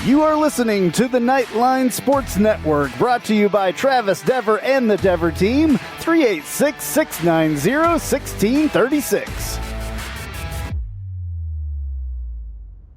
You are listening to the Knightline Sports Network, brought to you by Travis Dever and the Dever team, 386-690-1636.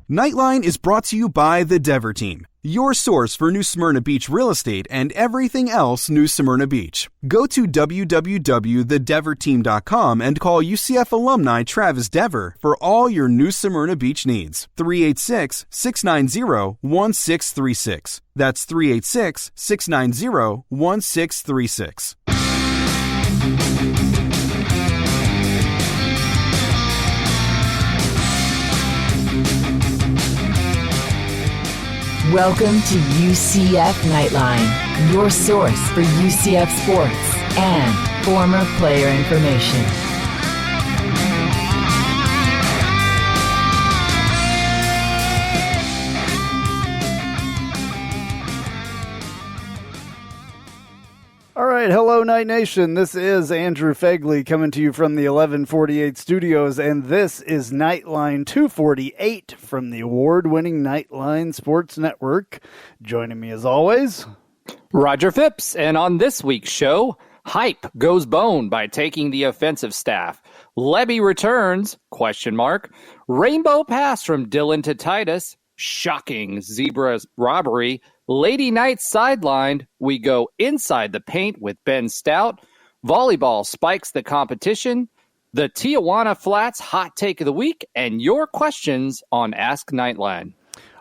Knightline is brought to you by the Dever team, your source for New Smyrna Beach real estate and everything else New Smyrna Beach. Go to www.thedeverteam.com and call UCF alumni Travis Dever for all your New Smyrna Beach needs. 386-690-1636. That's 386-690-1636. Welcome to UCF Knightline, your source for UCF sports and former player information. All right, hello, Night Nation. This is Andrew Phegley coming to you from the 1148 studios, and this is Knightline 248 from the award-winning Knightline Sports Network. Joining me as always, Roger Phipps, and on this week's show, Heup goes bone by taking the offensive staff. Lebby returns, ? Rainbow pass from Dillon to Titus. Shocking Zebra's robbery. Lady Knights sidelined. We go inside the paint with Ben Stout. Volleyball spikes the competition. The Tijuana Flats hot take of the week, and your questions on Ask Knightline.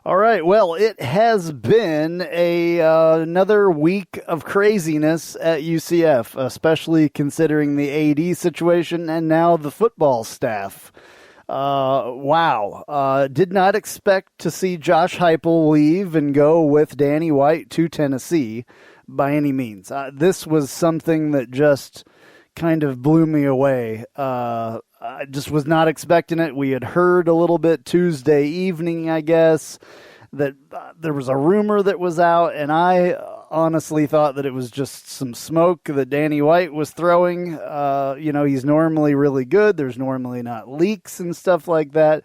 All right, well, it has been another week of craziness at UCF, especially considering the AD situation and now the football staff. Wow. Did not expect to see Josh Heupel leave and go with Danny White to Tennessee by any means. This was something that just kind of blew me away. I just was not expecting it. We had heard a little bit Tuesday evening, I guess, that there was a rumor that was out, and I honestly thought that it was just some smoke that Danny White was throwing. He's normally really good. There's normally not leaks and stuff like that.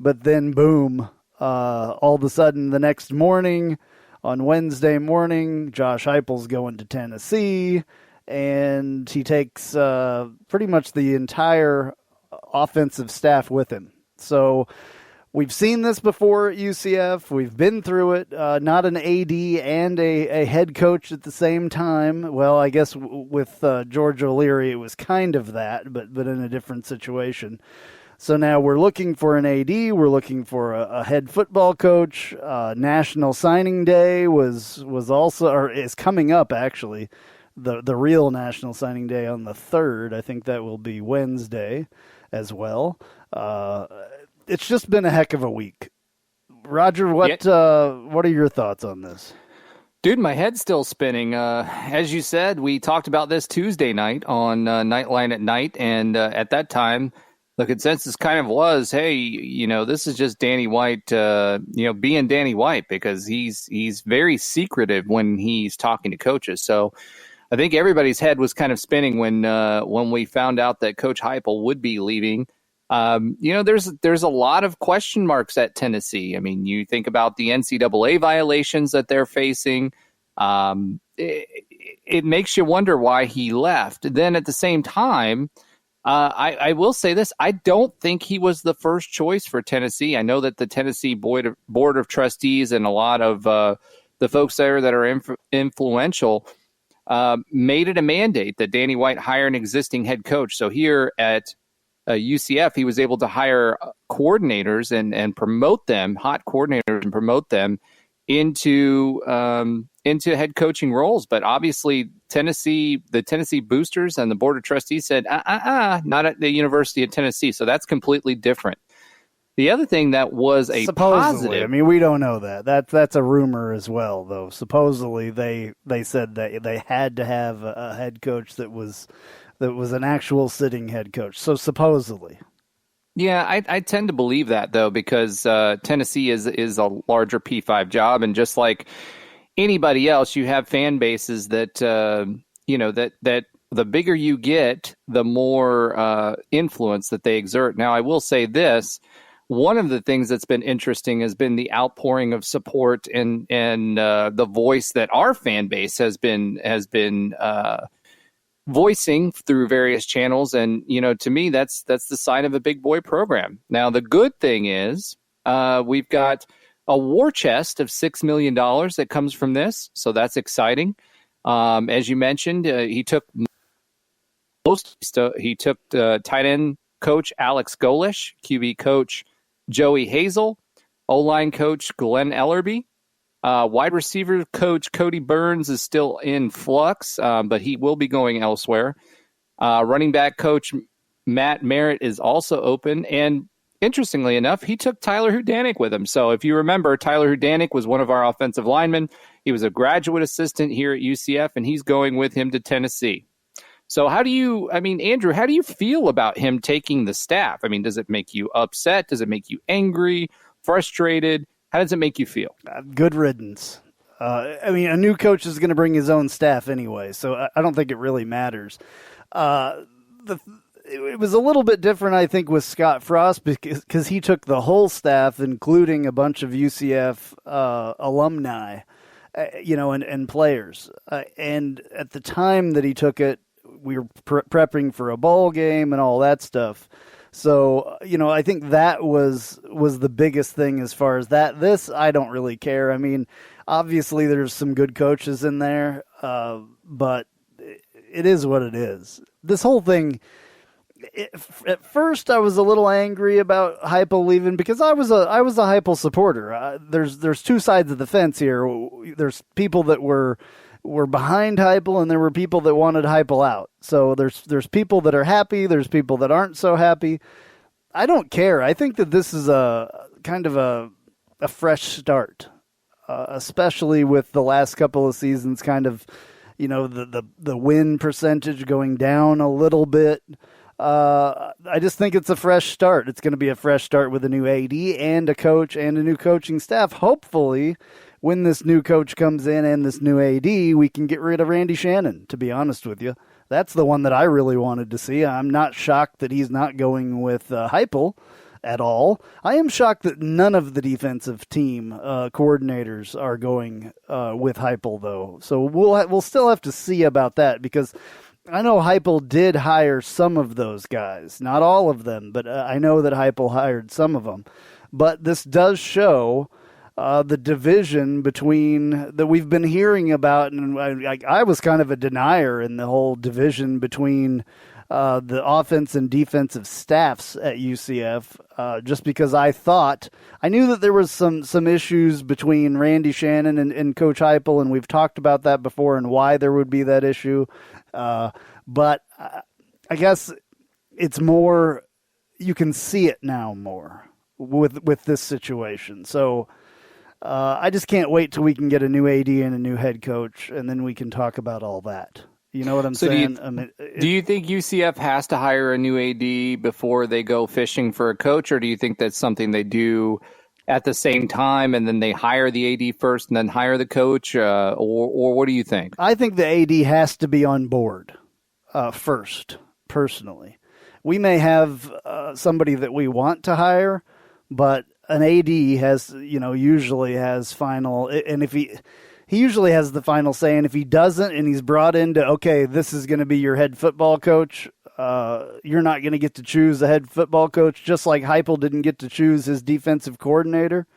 But then, boom, all of a sudden the next morning, on Wednesday morning, Josh Heupel's going to Tennessee, and he takes pretty much the entire offensive staff with him. So we've seen this before at UCF. We've been through it. Not an AD and a head coach at the same time. Well, I guess with George O'Leary, it was kind of that, but in a different situation. So now we're looking for an AD. We're looking for a head football coach. National Signing Day was also, or is coming up actually. The real National Signing Day on the 3rd. I think that will be Wednesday as well. It's just been a heck of a week. Roger, what are your thoughts on this? Dude, my head's still spinning. As you said, we talked about this Tuesday night on Knightline at Night, and at that time, the consensus kind of was, hey, this is just Danny White, being Danny White, because he's very secretive when he's talking to coaches. So I think everybody's head was kind of spinning when we found out that Coach Heupel would be leaving. There's a lot of question marks at Tennessee. I mean, you think about the NCAA violations that they're facing. It makes you wonder why he left. Then at the same time, I will say this. I don't think he was the first choice for Tennessee. I know that the Tennessee Board of Trustees and a lot of the folks there that are influential made it a mandate that Danny White hire an existing head coach. So here at UCF, he was able to hire coordinators and promote them, hot coordinators, and promote them into head coaching roles. But obviously, the Tennessee boosters and the Board of Trustees said, not at the University of Tennessee. So that's completely different. The other thing that was a supposedly, positive. I mean, we don't know that. That's a rumor as well, though. Supposedly, they said that they had to have a head coach that was an actual sitting head coach. So supposedly. Yeah, I tend to believe that, though, because Tennessee is a larger P5 job, and just like anybody else, you have fan bases that that the bigger you get, the more influence that they exert. Now, I will say this. one of the things that's been interesting has been the outpouring of support and the voice that our fan base has been voicing through various channels. And, to me, that's the sign of a big boy program. Now, the good thing is we've got a war chest of $6 million that comes from this. So that's exciting. As you mentioned, he took tight end coach Alex Golish, QB coach Joey Hazel, O-line coach Glenn Ellerby. Wide receiver coach Cody Burns is still in flux, but he will be going elsewhere. Running back coach Matt Merritt is also open. And interestingly enough, he took Tyler Hudanick with him. So if you remember, Tyler Hudanick was one of our offensive linemen. He was a graduate assistant here at UCF, and he's going with him to Tennessee. So Andrew, how do you feel about him taking the staff? I mean, does it make you upset? Does it make you angry, frustrated? How does it make you feel? Good riddance. A new coach is going to bring his own staff anyway, so I don't think it really matters. It was a little bit different, I think, with Scott Frost because he took the whole staff, including a bunch of UCF alumni, and players. And at the time that he took it, we were prepping for a bowl game and all that stuff. So, I think that was the biggest thing as far as that. This, I don't really care. I mean, obviously there's some good coaches in there, but it is what it is. This whole thing, at first I was a little angry about Heupel leaving because I was a Heupel supporter. There's two sides of the fence here. There's people that were behind Heupel, and there were people that wanted Heupel out. So there's people that are happy, there's people that aren't so happy. I don't care. I think that this is a kind of a fresh start, especially with the last couple of seasons kind of, the win percentage going down a little bit. I just think it's a fresh start. It's going to be a fresh start with a new AD and a coach and a new coaching staff. Hopefully, when this new coach comes in and this new AD, we can get rid of Randy Shannon, to be honest with you. That's the one that I really wanted to see. I'm not shocked that he's not going with Heupel at all. I am shocked that none of the defensive team coordinators are going with Heupel, though. So we'll still have to see about that because I know Heupel did hire some of those guys. Not all of them, but I know that Heupel hired some of them. But this does show the division between that we've been hearing about, and I was kind of a denier in the whole division between the offense and defensive staffs at UCF, just because I knew that there was some issues between Randy Shannon and Coach Heupel, and we've talked about that before and why there would be that issue. But I guess it's more, you can see it now more with this situation. So I just can't wait till we can get a new AD and a new head coach, and then we can talk about all that. You know what I'm saying? Do you think UCF has to hire a new AD before they go fishing for a coach, or do you think that's something they do at the same time and then they hire the AD first and then hire the coach, or what do you think? I think the AD has to be on board first, personally. We may have somebody that we want to hire, but an AD has, usually has final, and if he usually has the final say, and if he doesn't and he's brought into, okay, this is going to be your head football coach, you're not going to get to choose the head football coach, just like Heupel didn't get to choose his defensive coordinator.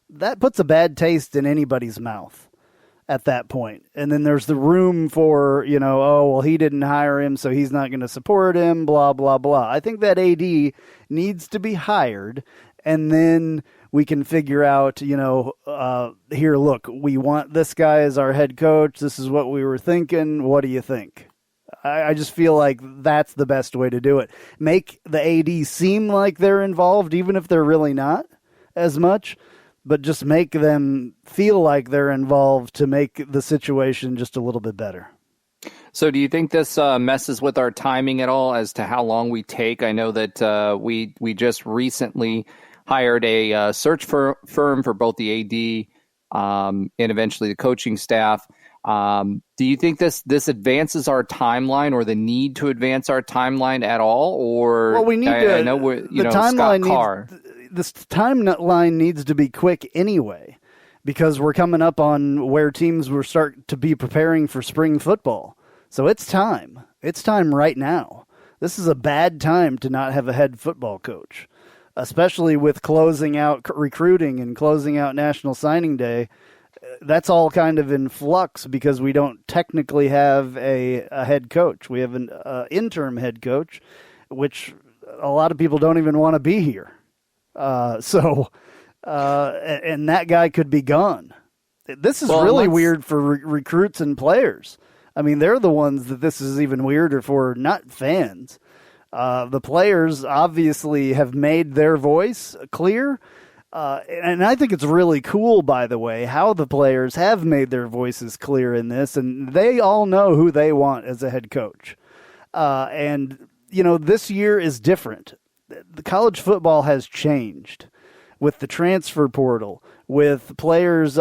That puts a bad taste in anybody's mouth at that point. And then there's the room for, he didn't hire him, so he's not going to support him, blah, blah, blah. I think that AD needs to be hired, and then we can figure out, here, look, we want this guy as our head coach. This is what we were thinking. What do you think? I just feel like that's the best way to do it. Make the AD seem like they're involved, even if they're really not as much, but just make them feel like they're involved to make the situation just a little bit better. So do you think this messes with our timing at all as to how long we take? I know that we just recently hired a search firm for both the AD and eventually the coaching staff. Do you think this advances our timeline, or the need to advance our timeline at all? Or well, we need to. I know we're, the timeline Scott Carr. this timeline needs to be quick anyway, because we're coming up on where teams will start to be preparing for spring football. So it's time. It's time right now. This is a bad time to not have a head football coach, especially with closing out recruiting and closing out National Signing Day. That's all kind of in flux because we don't technically have a head coach. We have an interim head coach, which a lot of people don't even want to be here. And that guy could be gone. This is really weird for recruits and players. I mean, they're the ones that this is even weirder for, not fans. The players obviously have made their voice clear. And I think it's really cool, by the way, how the players have made their voices clear in this, and they all know who they want as a head coach. This year is different. The college football has changed with the transfer portal, with players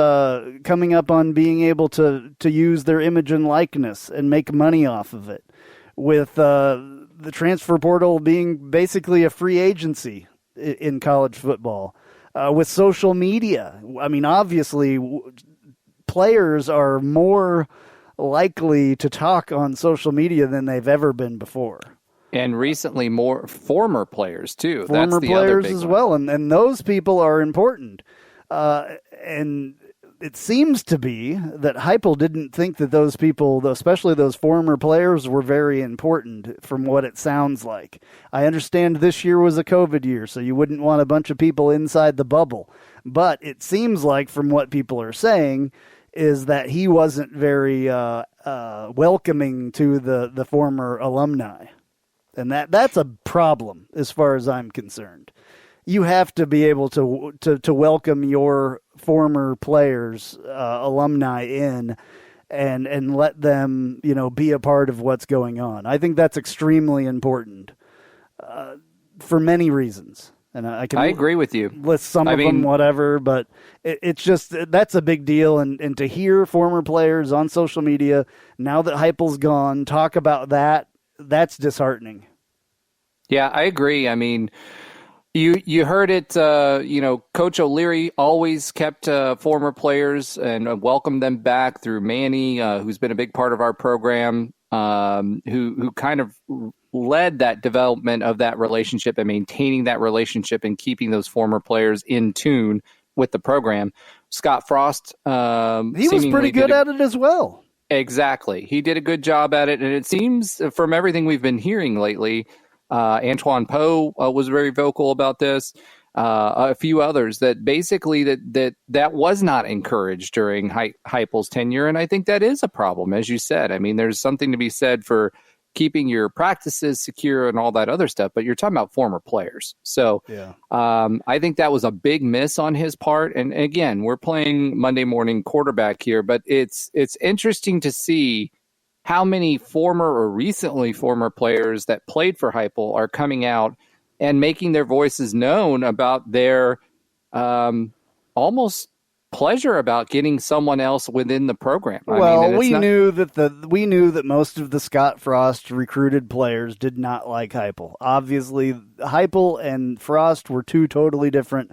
coming up on being able to use their image and likeness and make money off of it, with the transfer portal being basically a free agency in college football. With social media, I mean, obviously, players are more likely to talk on social media than they've ever been before. And recently, more former players, too. Former That's the players other big as one. well, and those people are important. And it seems to be that Heupel didn't think that those people, especially those former players, were very important from what it sounds like. I understand this year was a COVID year, so you wouldn't want a bunch of people inside the bubble. But it seems like from what people are saying is that he wasn't very welcoming to the former alumni. And that's a problem as far as I'm concerned. You have to be able to welcome your former players, alumni in, and let them, be a part of what's going on. I think that's extremely important for many reasons. And I agree with you. List some of them, whatever, but it's just that's a big deal. And to hear former players on social media now that Heupel's gone talk about that, that's disheartening. Yeah, I agree. I mean, You heard it, Coach O'Leary always kept former players and welcomed them back through Manny, who's been a big part of our program, who kind of led that development of that relationship and maintaining that relationship and keeping those former players in tune with the program. Scott Frost, he was pretty good at it as well. Exactly. He did a good job at it. And it seems from everything we've been hearing lately, Antoine Poe was very vocal about this. A few others that basically that was not encouraged during Heupel's tenure, and I think that is a problem, as you said. I mean, there's something to be said for keeping your practices secure and all that other stuff, but you're talking about former players. So yeah. I think that was a big miss on his part. And again, we're playing Monday morning quarterback here, but it's interesting to see how many former or recently former players that played for Heupel are coming out and making their voices known about their almost pleasure about getting someone else within the program. We knew that most of the Scott Frost recruited players did not like Heupel. Obviously, Heupel and Frost were two totally different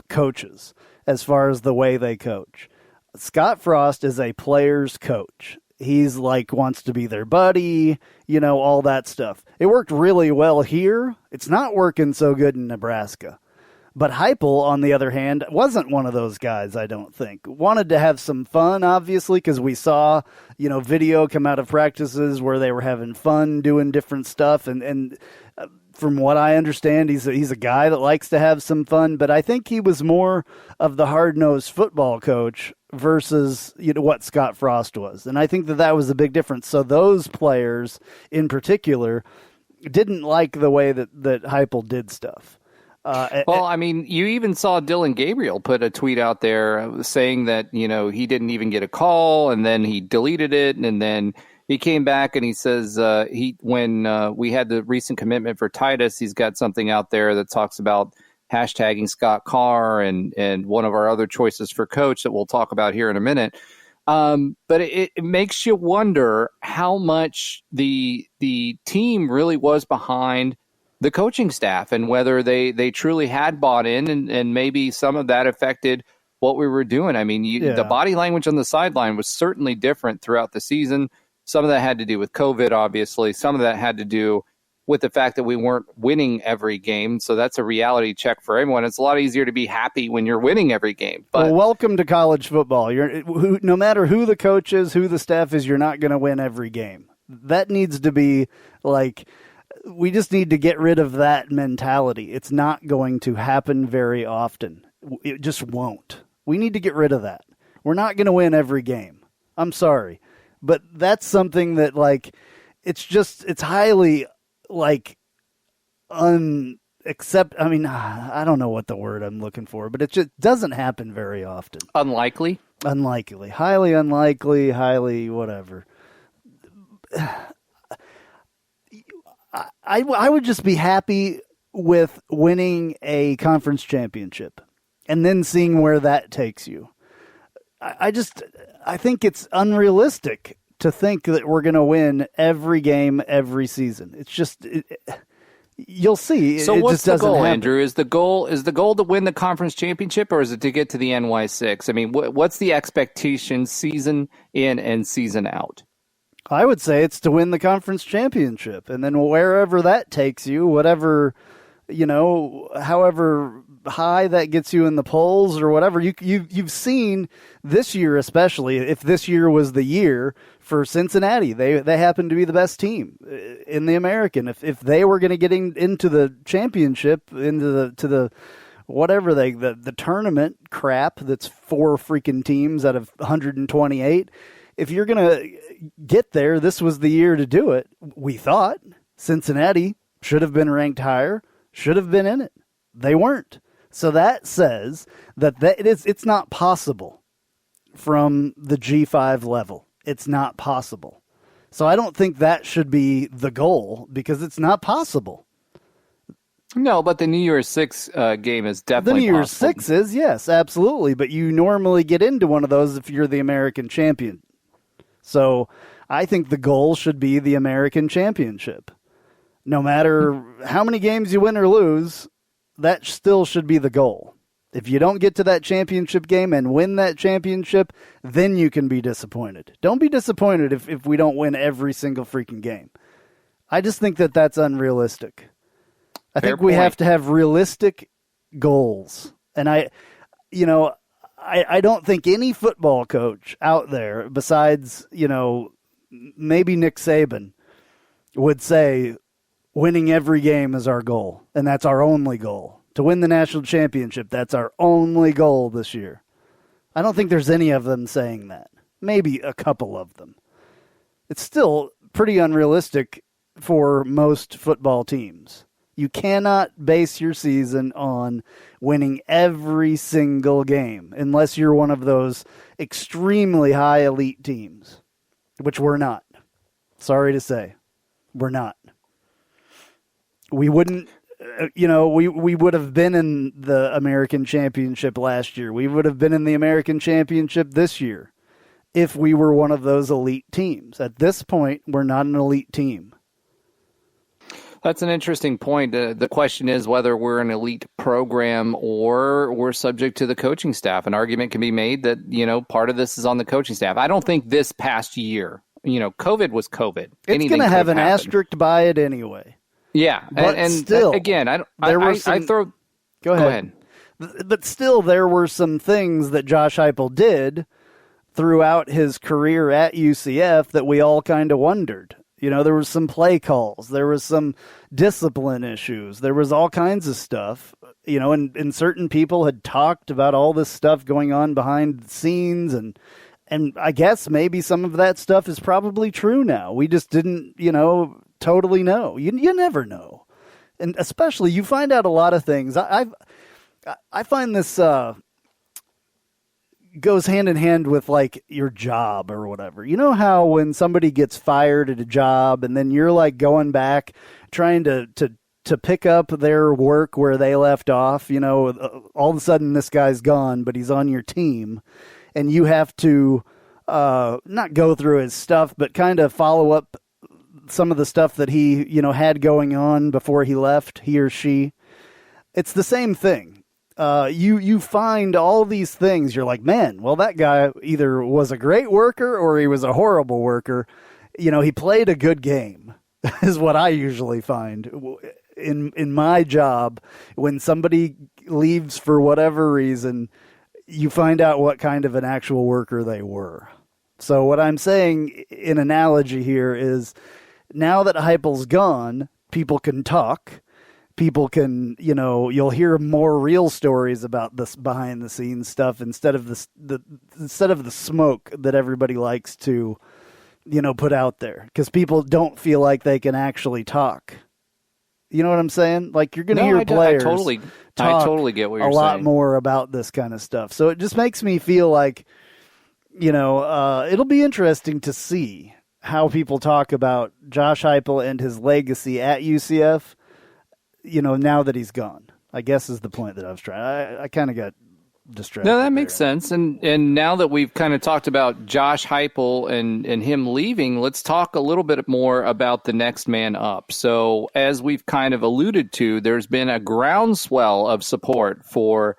coaches as far as the way they coach. Scott Frost is a player's coach. He's wants to be their buddy, all that stuff. It worked really well here. It's not working so good in Nebraska. But Heupel, on the other hand, wasn't one of those guys, I don't think. Wanted to have some fun, obviously, because we saw, video come out of practices where they were having fun doing different stuff. And from what I understand, he's a guy that likes to have some fun. But I think he was more of the hard-nosed football coach versus what Scott Frost was. And I think that was a big difference. So those players in particular didn't like the way that Heupel did stuff. You even saw Dillon Gabriel put a tweet out there saying that, he didn't even get a call and then he deleted it. And then he came back and he says when we had the recent commitment for Titus, he's got something out there that talks about hashtagging Scott Carr and one of our other choices for coach that we'll talk about here in a minute. But it makes you wonder how much the team really was behind the coaching staff and whether they truly had bought in, and maybe some of that affected what we were doing. I mean, the body language on the sideline was certainly different throughout the season. Some of that had to do with COVID, obviously. Some of that had to do with the fact that we weren't winning every game. So that's a reality check for everyone. It's a lot easier to be happy when you're winning every game. But well, welcome to college football. No matter who the coach is, who the staff is, you're not going to win every game. That needs to be like, we just need to get rid of that mentality. It's not going to happen very often. It just won't. We need to get rid of that. We're not going to win every game. I'm sorry. But that's something that, like, it's highly, like, I mean, I don't know what the word I'm looking for, but it just doesn't happen very often. Unlikely? Unlikely. Highly unlikely, highly whatever. I would just be happy with winning a conference championship and then seeing where that takes you. I think it's unrealistic to think that we're going to win every game every season. It's just you'll see. So what's the goal, Andrew? Is the goal to win the conference championship, or is it to get to the NY6? I mean, what's the expectation season in and season out? I would say it's to win the conference championship, and then wherever that takes you, whatever, however high that gets you in the polls or whatever. You've seen this year, especially if this year was the year for Cincinnati, they happen to be the best team in the American. If they were going to get into the championship, into the whatever the tournament crap that's 4 freaking teams out of 128. If you're going to get there, this was the year to do it. We thought Cincinnati should have been ranked higher, should have been in it. They weren't. So that says that it's not possible from the G5 level. It's not possible. So I don't think that should be the goal because it's not possible. No, but the New Year's Six game is definitely the New Year's Six is, yes, absolutely. But you normally get into one of those if you're the American champion. So I think the goal should be the American championship. No matter how many games you win or lose, that still should be the goal. If you don't get to that championship game and win that championship, then you can be disappointed. Don't be disappointed if we don't win every single freaking game. I just think that that's unrealistic. I think we have to have realistic goals. And I don't think any football coach out there besides, maybe Nick Saban would say winning every game is our goal, and that's our only goal. To win the national championship, that's our only goal this year. I don't think there's any of them saying that. Maybe a couple of them. It's still pretty unrealistic for most football teams. You cannot base your season on winning every single game unless you're one of those extremely high elite teams, which we're not. Sorry to say, we're not. We wouldn't, we would have been in the American Championship last year. We would have been in the American Championship this year if we were one of those elite teams. At this point, we're not an elite team. That's an interesting point. The question is whether we're an elite program or we're subject to the coaching staff. An argument can be made that, part of this is on the coaching staff. I don't think this past year, COVID was COVID. It's going to have an asterisk by it anyway. Yeah, but still, again, Go ahead. But still, there were some things that Josh Heupel did throughout his career at UCF that we all kind of wondered. There was some play calls. There was some discipline issues. There was all kinds of stuff, and certain people had talked about all this stuff going on behind the scenes. And I guess maybe some of that stuff is probably true now. We just didn't, totally know. You never know. And especially you find out a lot of things. I find this goes hand in hand with like your job or whatever. You know how when somebody gets fired at a job and then you're like going back trying to pick up their work where they left off, all of a sudden this guy's gone, but he's on your team and you have to not go through his stuff, but kind of follow up some of the stuff that he, had going on before he left, he or she, it's the same thing. You find all these things. You're like, man, well, that guy either was a great worker or he was a horrible worker. He played a good game is what I usually find in my job. When somebody leaves for whatever reason, you find out what kind of an actual worker they were. So what I'm saying in analogy here is, now that Heupel's gone, people can talk. People can, you'll hear more real stories about this behind the scenes stuff instead of the smoke that everybody likes to, put out there, because people don't feel like they can actually talk. You know what I'm saying? Like, you're going to hear players I totally get what you're saying. A lot more about this kind of stuff. So it just makes me feel like, it'll be interesting to see how people talk about Josh Heupel and his legacy at UCF, now that he's gone, I guess is the point that I was trying. I kind of got distracted. No, that makes sense. And now that we've kind of talked about Josh Heupel and him leaving, let's talk a little bit more about the next man up. So as we've kind of alluded to, there's been a groundswell of support for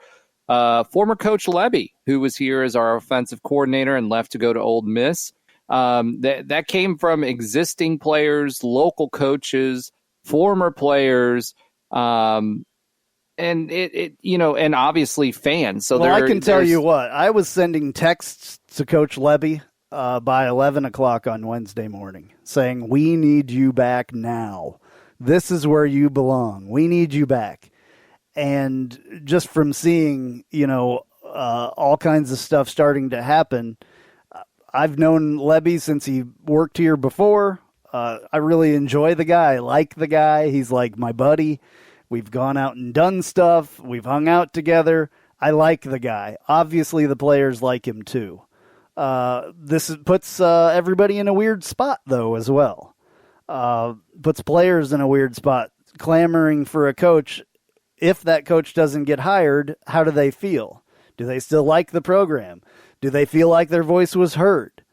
former coach Lebby, who was here as our offensive coordinator and left to go to Ole Miss. That came from existing players, local coaches, former players, and and obviously fans. So I can tell you what, I was sending texts to Coach Lebby by 11 o'clock on Wednesday morning saying, we need you back now. This is where you belong. We need you back. And just from seeing, all kinds of stuff starting to happen, I've known Lebby since he worked here before. I really enjoy the guy. I like the guy. He's like my buddy. We've gone out and done stuff. We've hung out together. I like the guy. Obviously, the players like him too. This puts everybody in a weird spot, though, as well. Puts players in a weird spot, clamoring for a coach. If that coach doesn't get hired, how do they feel? Do they still like the program? Do they feel like their voice was heard?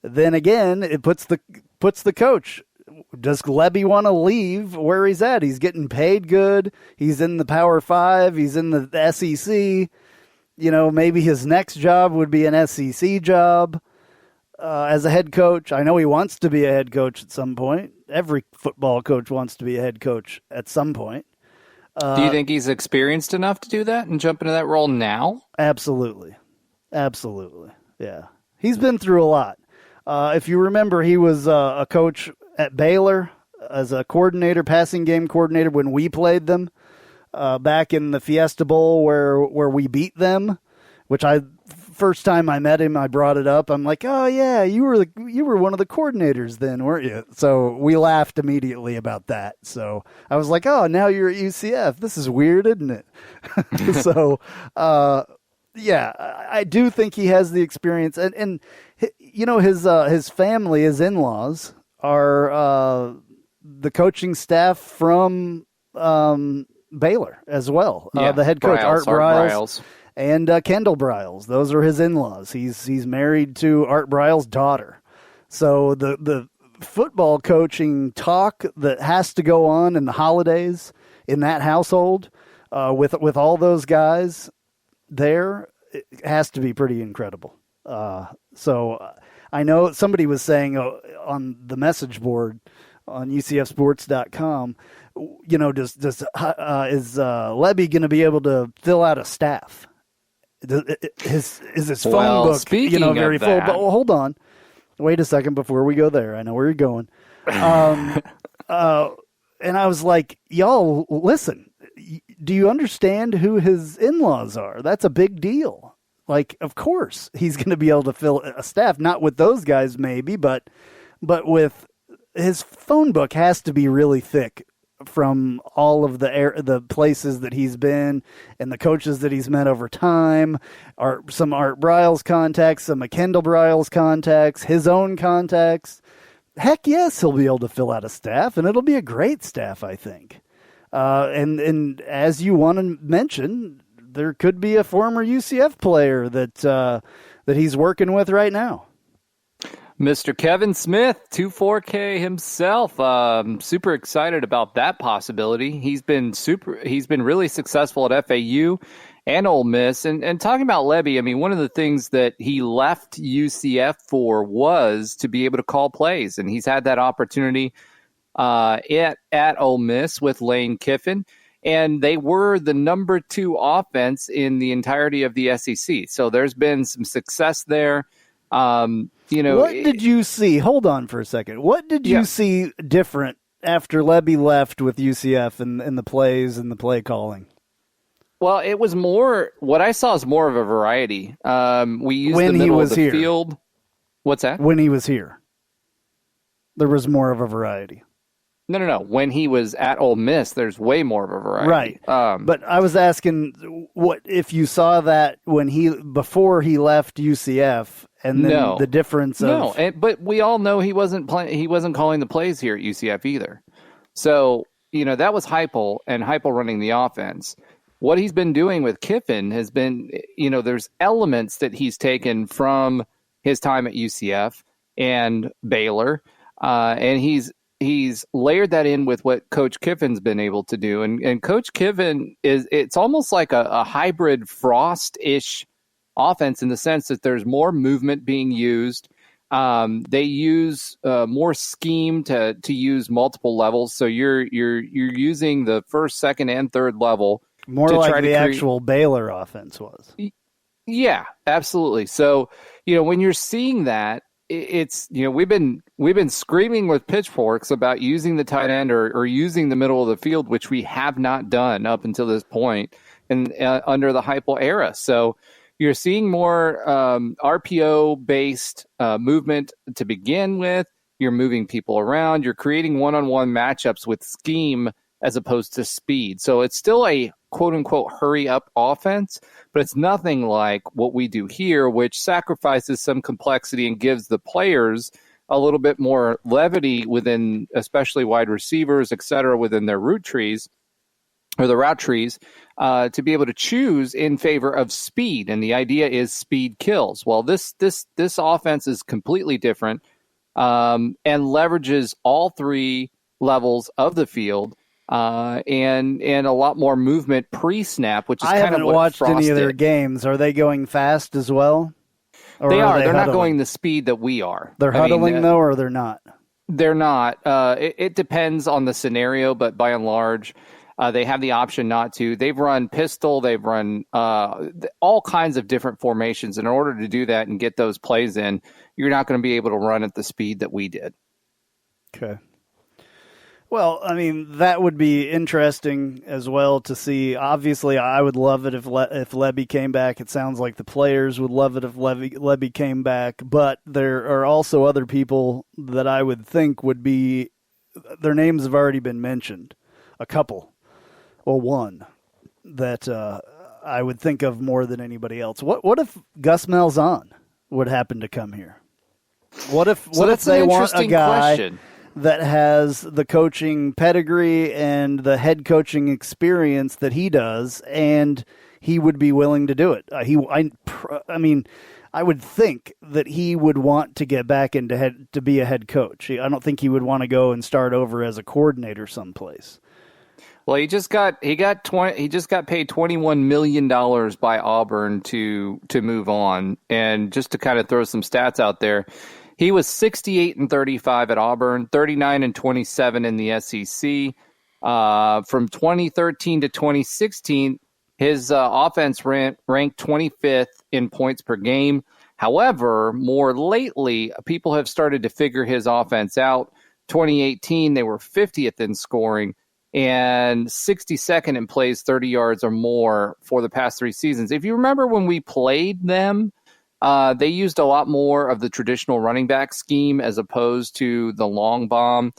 Then again, it puts the coach. Does Lebby want to leave where he's at? He's getting paid good. He's in the Power 5. He's in the SEC. Maybe his next job would be an SEC job as a head coach. I know he wants to be a head coach at some point. Every football coach wants to be a head coach at some point. Do you think he's experienced enough to do that and jump into that role now? Absolutely. Yeah. He's been through a lot. If you remember, he was a coach at Baylor as a coordinator, passing game coordinator, when we played them back in the Fiesta Bowl where we beat them, which first time I met him, I brought it up. I'm like, oh yeah, you were one of the coordinators then, weren't you? So we laughed immediately about that. So I was like, oh, now you're at UCF. This is weird, isn't it? So, yeah, I do think he has the experience, and his family, his in-laws are the coaching staff from Baylor as well. Yeah, the head coach Art Briles. And Kendall Briles. Those are his in-laws. He's married to Art Briles' daughter. So the football coaching talk that has to go on in the holidays in that household with all those guys there, it has to be pretty incredible. So I know somebody was saying on the message board on UCFsports.com, is Lebby going to be able to fill out a staff? Is his phone book, very full? But hold on, wait a second before we go there. I know where you're going. And I was like, y'all, listen. Do you understand who his in-laws are? That's a big deal. Like, of course, he's going to be able to fill a staff. Not with those guys, maybe, but with his phone book has to be really thick from all of the places that he's been and the coaches that he's met over time. Some Art Briles contacts, some Kendall Briles contacts, his own contacts. Heck yes, he'll be able to fill out a staff, and it'll be a great staff, I think. And as you want to mention, there could be a former UCF player that he's working with right now. Mr. Kevin Smith, 24K himself. Super excited about that possibility. He's been really successful at FAU and Ole Miss. And talking about Lebby, I mean, one of the things that he left UCF for was to be able to call plays, and he's had that opportunity at Ole Miss with Lane Kiffin, and they were the number 2 offense in the entirety of the SEC. So there's been some success there. What did you see? Hold on for a second. What did you see different after Lebby left with UCF and the plays and the play calling? Well, it was more, what I saw is more of a variety. We used when the middle of the here. field. What's that? When he was here, there was more of a variety. No. When he was at Ole Miss, there's way more of a variety. Right. But I was asking what if you saw that before he left UCF, and then the difference of but we all know he wasn't calling the plays here at UCF either. So, that was Heupel and Heupel running the offense. What he's been doing with Kiffin has been, there's elements that he's taken from his time at UCF and Baylor, and he's layered that in with what Coach Kiffin's been able to do. And Coach Kiffin it's almost like a hybrid Frost-ish offense in the sense that there's more movement being used. They use more scheme to use multiple levels. So you're using the first, second, and third level. More to like try the to actual Baylor offense was. Yeah, absolutely. So, when you're seeing that, it's, we've been screaming with pitchforks about using the tight end or using the middle of the field, which we have not done up until this point and under the Heupel era. So you're seeing more RPO based movement to begin with. You're moving people around. You're creating one-on-one matchups with scheme as opposed to speed. So it's still a quote-unquote hurry-up offense, but it's nothing like what we do here, which sacrifices some complexity and gives the players a little bit more levity within, especially wide receivers, et cetera, within their route trees, to be able to choose in favor of speed. And the idea is speed kills. Well, this offense is completely different and leverages all 3 levels of the field. And a lot more movement pre-snap, which is kind of what I haven't watched Frost any of their did. games. Are they going fast as well? Or They are. They're huddling? not going the speed that we are. They're huddling, though, or they're not? They're not. It depends on the scenario, but by and large, they have the option not to. They've run pistol. They've run all kinds of different formations. And in order to do that and get those plays in, you're not going to be able to run at the speed that we did. Okay. Well, I mean, that would be interesting as well to see. Obviously, I would love it if Lebby came back. It sounds like the players would love it if Lebby came back. But there are also other people that I would think would be – their names have already been mentioned. A couple. Well, one that I would think of more than anybody else. What if Gus Malzahn would happen to come here? What if they want a guy that has the coaching pedigree and the head coaching experience that he does, and he would be willing to do it? I mean, I would think that he would want to get back to be a head coach. I don't think he would want to go and start over as a coordinator someplace. Well, he just got paid $21 million by Auburn to move on. And just to kind of throw some stats out there, he was 68-35 at Auburn, 39-27 in the SEC. From 2013 to 2016, his offense ranked 25th in points per game. However, more lately, people have started to figure his offense out. 2018, they were 50th in scoring and 62nd in plays 30 yards or more for the past 3 seasons. If you remember when we played them, they used a lot more of the traditional running back scheme as opposed to the long bomb.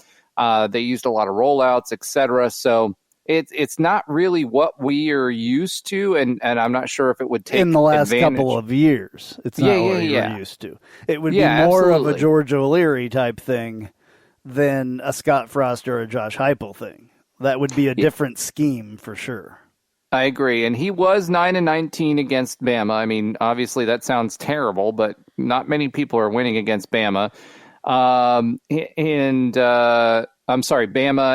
They used a lot of rollouts, etc. So it's not really what we are used to, and I'm not sure if it would take in the last advantage. couple of years. It's not what you're used to. It would be more of a George O'Leary type thing than a Scott Frost or a Josh Heupel thing. That would be a different scheme for sure. I agree. And he was 9-19 against Bama. I mean, obviously that sounds terrible, but not many people are winning against Bama. Bama,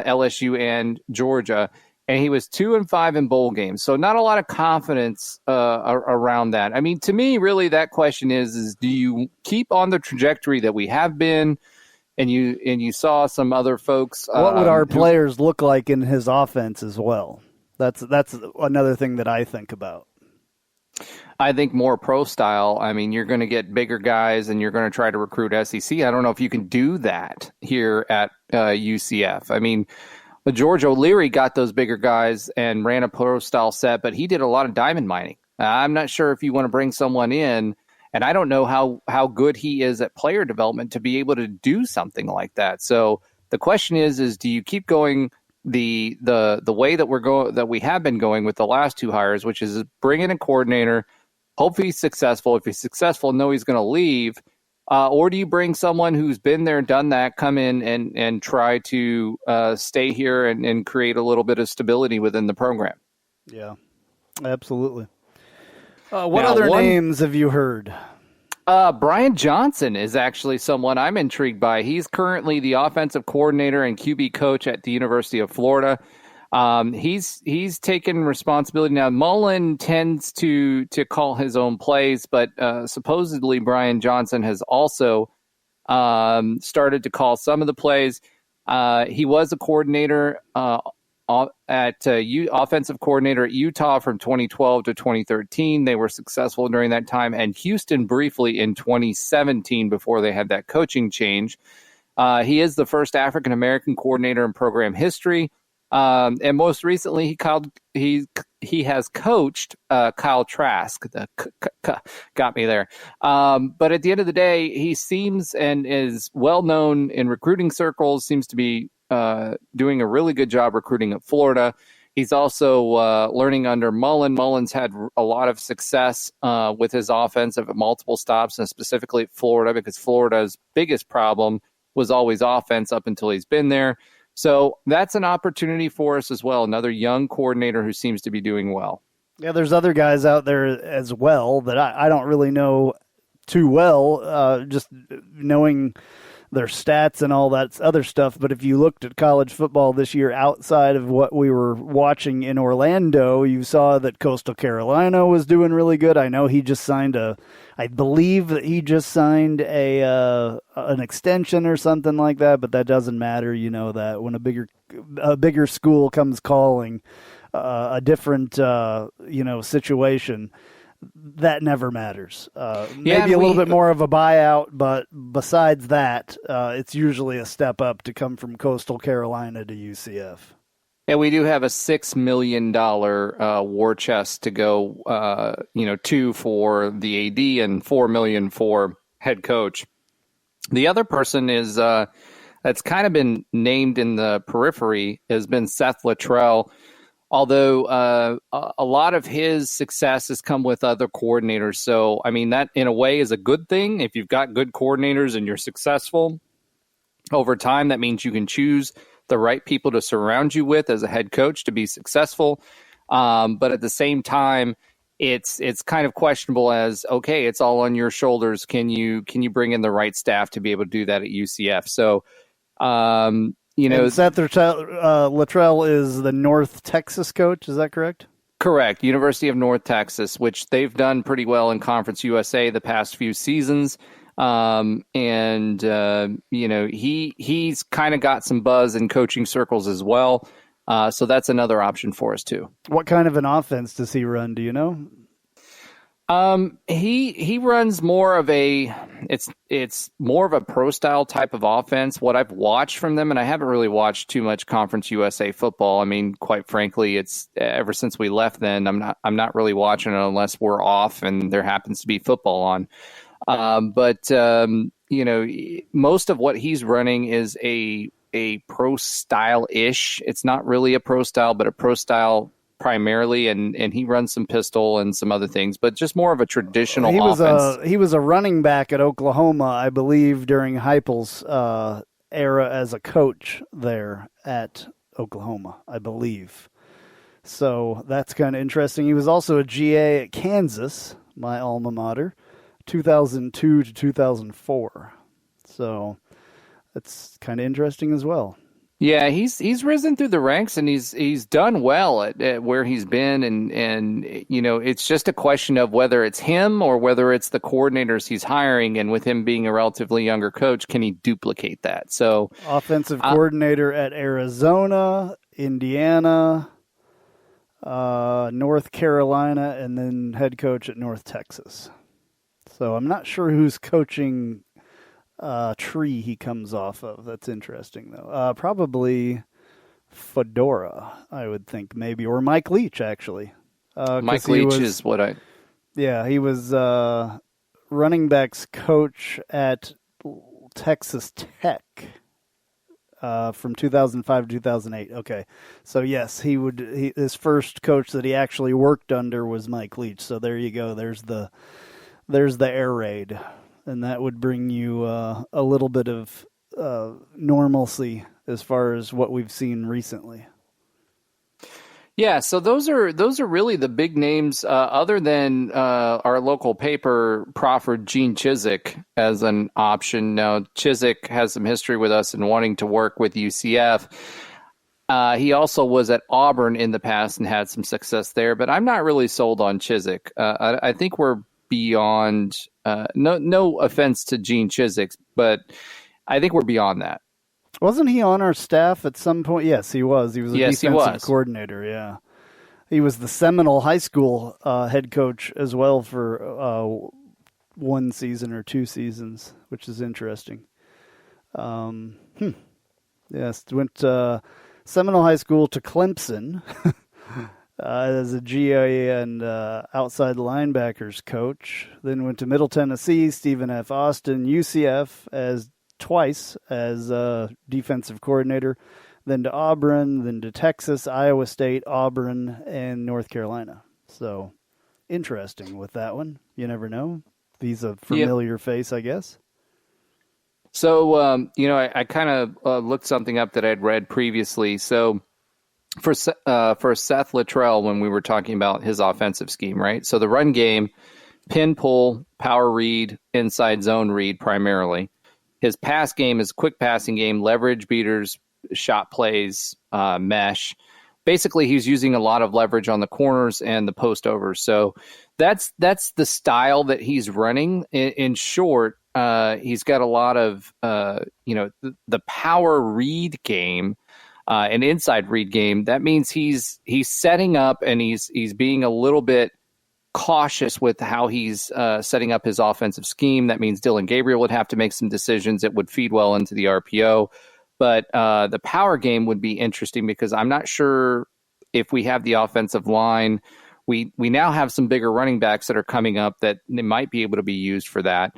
LSU, and Georgia. And he was 2-5 in bowl games. So not a lot of confidence around that. I mean, to me, really, that question is do you keep on the trajectory that we have been? And you saw some other folks. What would our players look like in his offense as well? That's another thing that I think about. I think more pro style. I mean, you're going to get bigger guys and you're going to try to recruit SEC. I don't know if you can do that here at UCF. I mean, George O'Leary got those bigger guys and ran a pro style set, but he did a lot of diamond mining. I'm not sure if you want to bring someone in, and I don't know how good he is at player development to be able to do something like that. So the question is do you keep going the way that we have been going with the last two hires, which is bring in a coordinator, hope he's successful. If he's successful, know he's going to leave. Or do you bring someone who's been there, done that, come in and try to stay here and create a little bit of stability within the program? Yeah, absolutely. What other names have you heard? Brian Johnson is actually someone I'm intrigued by. He's currently the offensive coordinator and QB coach at the University of Florida. He's taken responsibility now. Mullen tends to call his own plays, but supposedly Brian Johnson has also started to call some of the plays. He was a coordinator offensive coordinator at Utah from 2012 to 2013. They were successful during that time, and Houston briefly in 2017 before they had that coaching change. He is the first African American coordinator in program history. And most recently, he has coached Kyle Trask. Got me there. But at the end of the day, he seems and is well known in recruiting circles. Seems to be doing a really good job recruiting at Florida. He's also learning under Mullen. Mullen's had a lot of success with his offense at multiple stops, and specifically at Florida, because Florida's biggest problem was always offense up until he's been there. So that's an opportunity for us as well. Another young coordinator who seems to be doing well. Yeah, there's other guys out there as well that I don't really know too well, just knowing their stats and all that other stuff. But if you looked at college football this year outside of what we were watching in Orlando, you saw that Coastal Carolina was doing really good. I know he just signed I believe that he just signed an extension or something like that, but that doesn't matter. You know that when a bigger school comes calling a different situation, that never matters. Maybe a little bit more of a buyout, but besides that, it's usually a step up to come from Coastal Carolina to UCF. And we do have a $6 million war chest to go, $2 for the AD and $4 million for head coach. The other person is that's kind of been named in the periphery has been Seth Luttrell. Although a lot of his success has come with other coordinators. So, I mean, that in a way is a good thing. If you've got good coordinators and you're successful over time, that means you can choose the right people to surround you with as a head coach to be successful. But at the same time, it's kind of questionable as, okay, it's all on your shoulders. Can you bring in the right staff to be able to do that at UCF? So, and Seth Luttrell is the North Texas coach. Is that correct? Correct. University of North Texas, which they've done pretty well in Conference USA the past few seasons. He's kind of got some buzz in coaching circles as well. So that's another option for us too. What kind of an offense does he run? Do you know? He runs more of it's more of a pro style type of offense. What I've watched from them, and I haven't really watched too much Conference USA football. I mean, quite frankly, it's ever since we left then, I'm not really watching it unless we're off and there happens to be football on. Most of what he's running is a pro style ish. It's not really a pro style, but a pro style primarily, and he runs some pistol and some other things, but just more of a traditional offense. He was a running back at Oklahoma, I believe, during Heupel's era as a coach there at Oklahoma, I believe. So that's kind of interesting. He was also a GA at Kansas, my alma mater, 2002 to 2004. So that's kind of interesting as well. Yeah, he's risen through the ranks, and he's done well at where he's been, and it's just a question of whether it's him or whether it's the coordinators he's hiring, and with him being a relatively younger coach, can he duplicate that? So offensive coordinator at Arizona, Indiana, North Carolina, and then head coach at North Texas. So I'm not sure who's coaching tree he comes off of. That's interesting, though. Probably Fedora, I would think, maybe, or Mike Leach, actually. Mike Leach is what I... Yeah, he was running backs coach at Texas Tech from 2005 to 2008. Okay, so yes, his first coach that he actually worked under was Mike Leach. So there you go. There's the air raid. And that would bring you a little bit of normalcy as far as what we've seen recently. Yeah, so those are really the big names. Other than our local paper proffered Gene Chizik as an option. Now, Chizik has some history with us in wanting to work with UCF. He also was at Auburn in the past and had some success there. But I'm not really sold on Chizik. I think we're beyond. No offense to Gene Chizik, but I think we're beyond that. Wasn't he on our staff at some point? Yes, he was. He was a defensive coordinator, yeah. He was the Seminole High School head coach as well for one season or 2 seasons, which is interesting. Yes, went Seminole High School to Clemson as a GA and outside linebackers coach. Then went to Middle Tennessee, Stephen F. Austin, UCF twice as defensive coordinator. Then to Auburn, then to Texas, Iowa State, Auburn, and North Carolina. So interesting with that one. You never know. He's a familiar face, I guess. So, I kind of looked something up that I'd read previously. So for Seth Luttrell, when we were talking about his offensive scheme, right? So the run game, pin pull, power read, inside zone read primarily. His pass game is quick passing game, leverage beaters, shot plays, mesh. Basically, he's using a lot of leverage on the corners and the post overs. So that's the style that he's running. In short, he's got a lot of the power read game, an inside read game. That means he's setting up and he's being a little bit cautious with how he's setting up his offensive scheme. That means Dillon Gabriel would have to make some decisions that would feed well into the RPO. But the power game would be interesting because I'm not sure if we have the offensive line. We now have some bigger running backs that are coming up that they might be able to be used for that.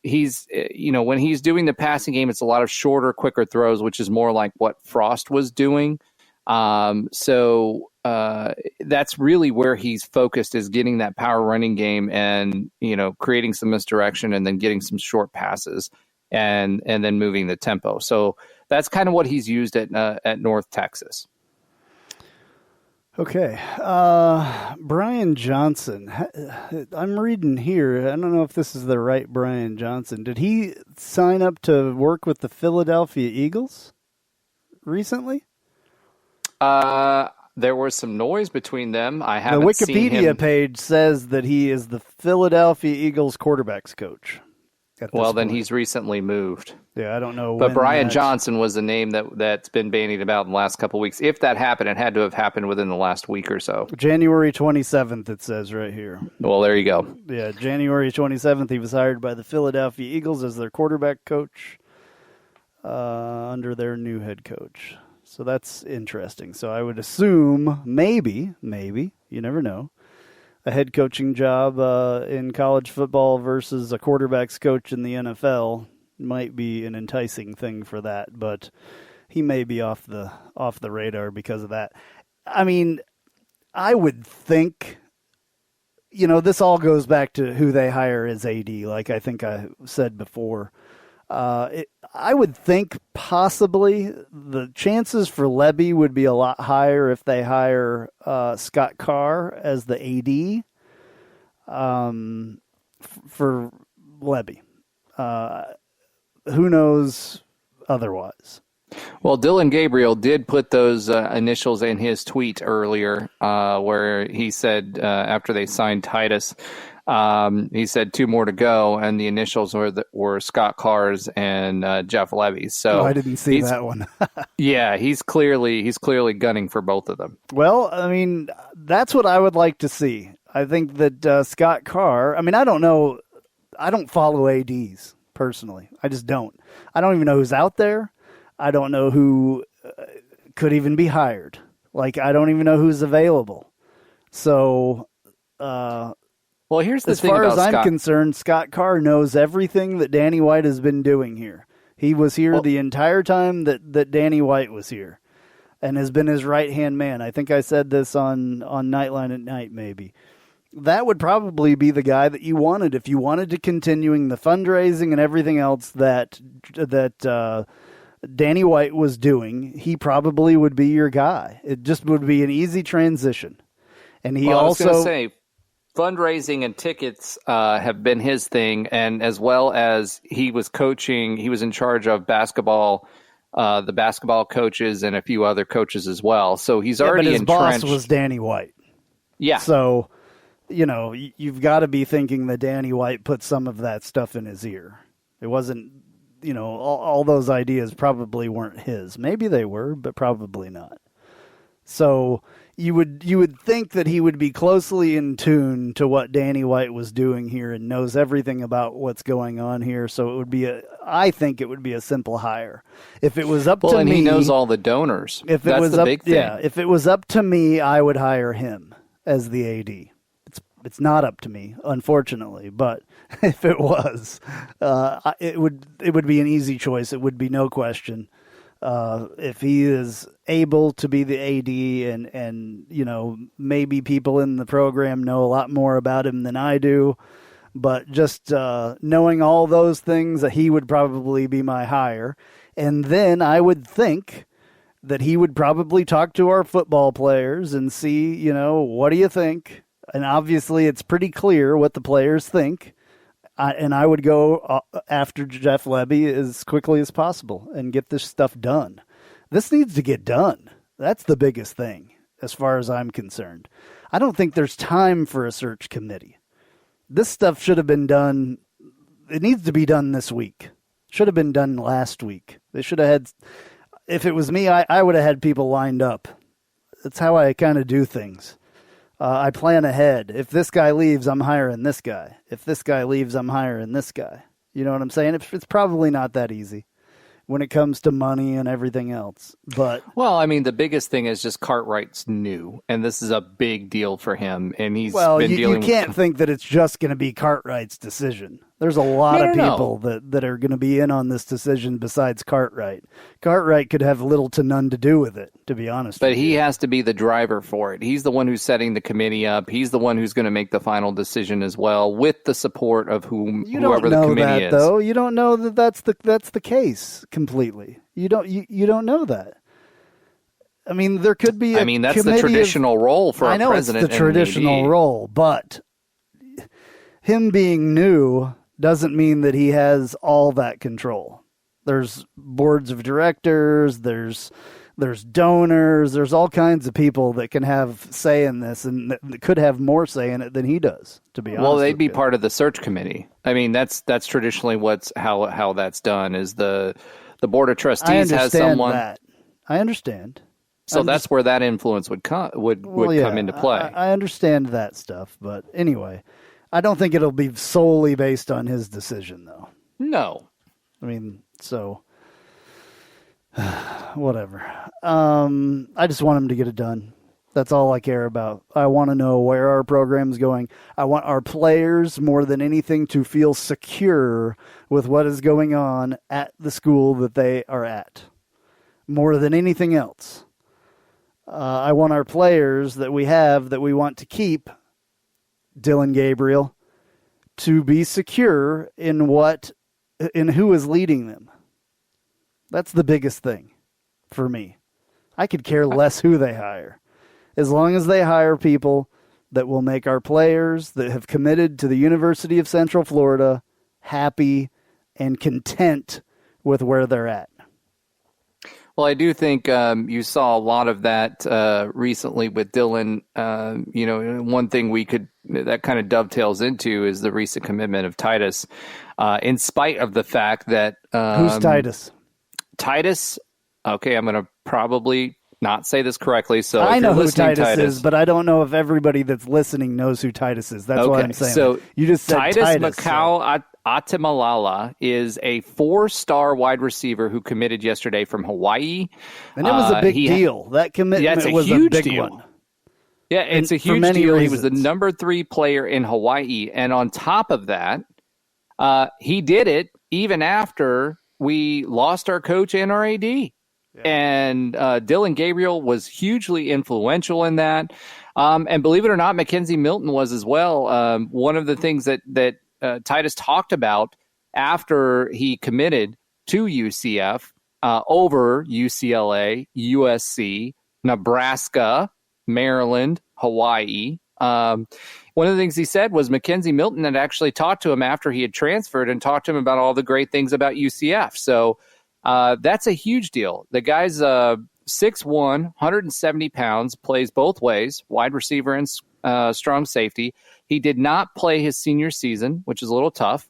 He's, when he's doing the passing game, it's a lot of shorter, quicker throws, which is more like what Frost was doing. So that's really where he's focused, is getting that power running game and, creating some misdirection and then getting some short passes and then moving the tempo. So that's kind of what he's used at North Texas. Okay. Brian Johnson. I'm reading here. I don't know if this is the right Brian Johnson. Did he sign up to work with the Philadelphia Eagles recently? There was some noise between them. I haven't seen him. The Wikipedia page says that he is the Philadelphia Eagles quarterbacks coach. Well, then he's recently moved. Yeah, I don't know. But Brian Johnson was a name that's been bandied about in the last couple of weeks. If that happened, it had to have happened within the last week or so. January 27th, it says right here. Well, there you go. Yeah, January 27th, he was hired by the Philadelphia Eagles as their quarterback coach under their new head coach. So that's interesting. So I would assume maybe, you never know, a head coaching job in college football versus a quarterback's coach in the NFL might be an enticing thing for that, but he may be off the radar because of that. I mean, I would think, this all goes back to who they hire as AD, like I think I said before. I would think possibly the chances for Lebby would be a lot higher if they hire Scott Carr as the AD. for Lebby. Who knows otherwise? Well, Dillon Gabriel did put those initials in his tweet earlier, where he said after they signed Titus, he said 2 more to go, and the initials were Scott Carr's and Jeff Lebby's. So I didn't see that one. Yeah, he's clearly gunning for both of them. Well, I mean, that's what I would like to see. I think that Scott Carr. I mean, I don't know. I don't follow ADs personally. I just don't. I don't even know who's out there. I don't know who could even be hired. Like, I don't even know who's available. So, well, here's the as thing far about as I'm Scott. concerned, Scott Carr knows everything that Danny White has been doing here. He was here the entire time that Danny White was here and has been his right-hand man. I think I said this on Knightline at night, maybe. That would probably be the guy that you wanted if you wanted to continuing the fundraising and everything else that Danny White was doing. He probably would be your guy. It just would be an easy transition. And he I was also going to say, fundraising and tickets have been his thing, and as well as he was coaching, he was in charge of basketball, the basketball coaches, and a few other coaches as well. So he's already but his entrenched. boss was Danny White. Yeah. So, you've got to be thinking that Danny White put some of that stuff in his ear. It wasn't, all those ideas probably weren't his. Maybe they were, but probably not. So you would think that he would be closely in tune to what Danny White was doing here and knows everything about what's going on here. So it would be I think it would be a simple hire. If it was up to me, and he knows all the donors. If it That's was the up, big thing. yeah, if it was up to me, I would hire him as the AD. It's not up to me, unfortunately, but if it was, it would be an easy choice. It would be no question. If he is able to be the AD and maybe people in the program know a lot more about him than I do, but just knowing all those things, he would probably be my hire. And then I would think that he would probably talk to our football players and see, what do you think? And obviously it's pretty clear what the players think. And I would go after Jeff Lebby as quickly as possible and get this stuff done. This needs to get done. That's the biggest thing as far as I'm concerned. I don't think there's time for a search committee. This stuff should have been done. It needs to be done this week. Should have been done last week. They should have had, if it was me, I would have had people lined up. That's how I kind of do things. I plan ahead. If this guy leaves, I'm hiring this guy. If this guy leaves, I'm hiring this guy. You know what I'm saying? It's probably not that easy when it comes to money and everything else. But well, I mean, the biggest thing is just Cartwright's new, and this is a big deal for him. And he's been dealing. You can't think that it's just going to be Cartwright's decision. There's a lot of people that are going to be in on this decision besides Cartwright. Cartwright could have little to none to do with it, to be honest. But he has to be the driver for it. He's the one who's setting the committee up. He's the one who's going to make the final decision as well, with the support of whoever the committee is. Though you don't know that that's the case completely. You don't know that. I mean, there could be. That's the traditional role for a president. It's the traditional role, but him being new doesn't mean that he has all that control. There's boards of directors, there's donors, there's all kinds of people that can have say in this and that could have more say in it than he does, to be honest. Well, they'd be part of the search committee. I mean, that's traditionally how that's done is the board of trustees has someone. I understand. So that's where that influence would come into play. I understand that stuff, but anyway, I don't think it'll be solely based on his decision, though. No. I mean, so whatever. I just want him to get it done. That's all I care about. I want to know where our program's going. I want our players, more than anything, to feel secure with what is going on at the school that they are at, more than anything else. I want our players that we want to keep, Dillon Gabriel, to be secure in who is leading them. That's the biggest thing for me. I could care less who they hire. As long as they hire people that will make our players that have committed to the University of Central Florida happy and content with where they're at. Well, I do think you saw a lot of that recently with Dillon. One thing that kind of dovetails into is the recent commitment of Titus, in spite of the fact that who's Titus? Titus. Okay, I'm going to probably not say this correctly. So I know who Titus is, but I don't know if everybody that's listening knows who Titus is. That's what I'm saying. So you just said Titus Macau Atimalala is a 4-star wide receiver who committed yesterday from Hawaii. And it was a big deal. That commitment was a big one. Yeah, it's a huge deal. He was the number 3 player in Hawaii. And on top of that, he did it even after we lost our coach and our AD. Yeah. And Dillon Gabriel was hugely influential in that. And believe it or not, Mackenzie Milton was as well. One of the things that Titus talked about after he committed to UCF over UCLA, USC, Nebraska, Maryland, Hawaii. One of the things he said was Mackenzie Milton had actually talked to him after he had transferred and talked to him about all the great things about UCF. So that's a huge deal. The guy's 6'1", 170 pounds, plays both ways, wide receiver and strong safety. He did not play his senior season, which is a little tough.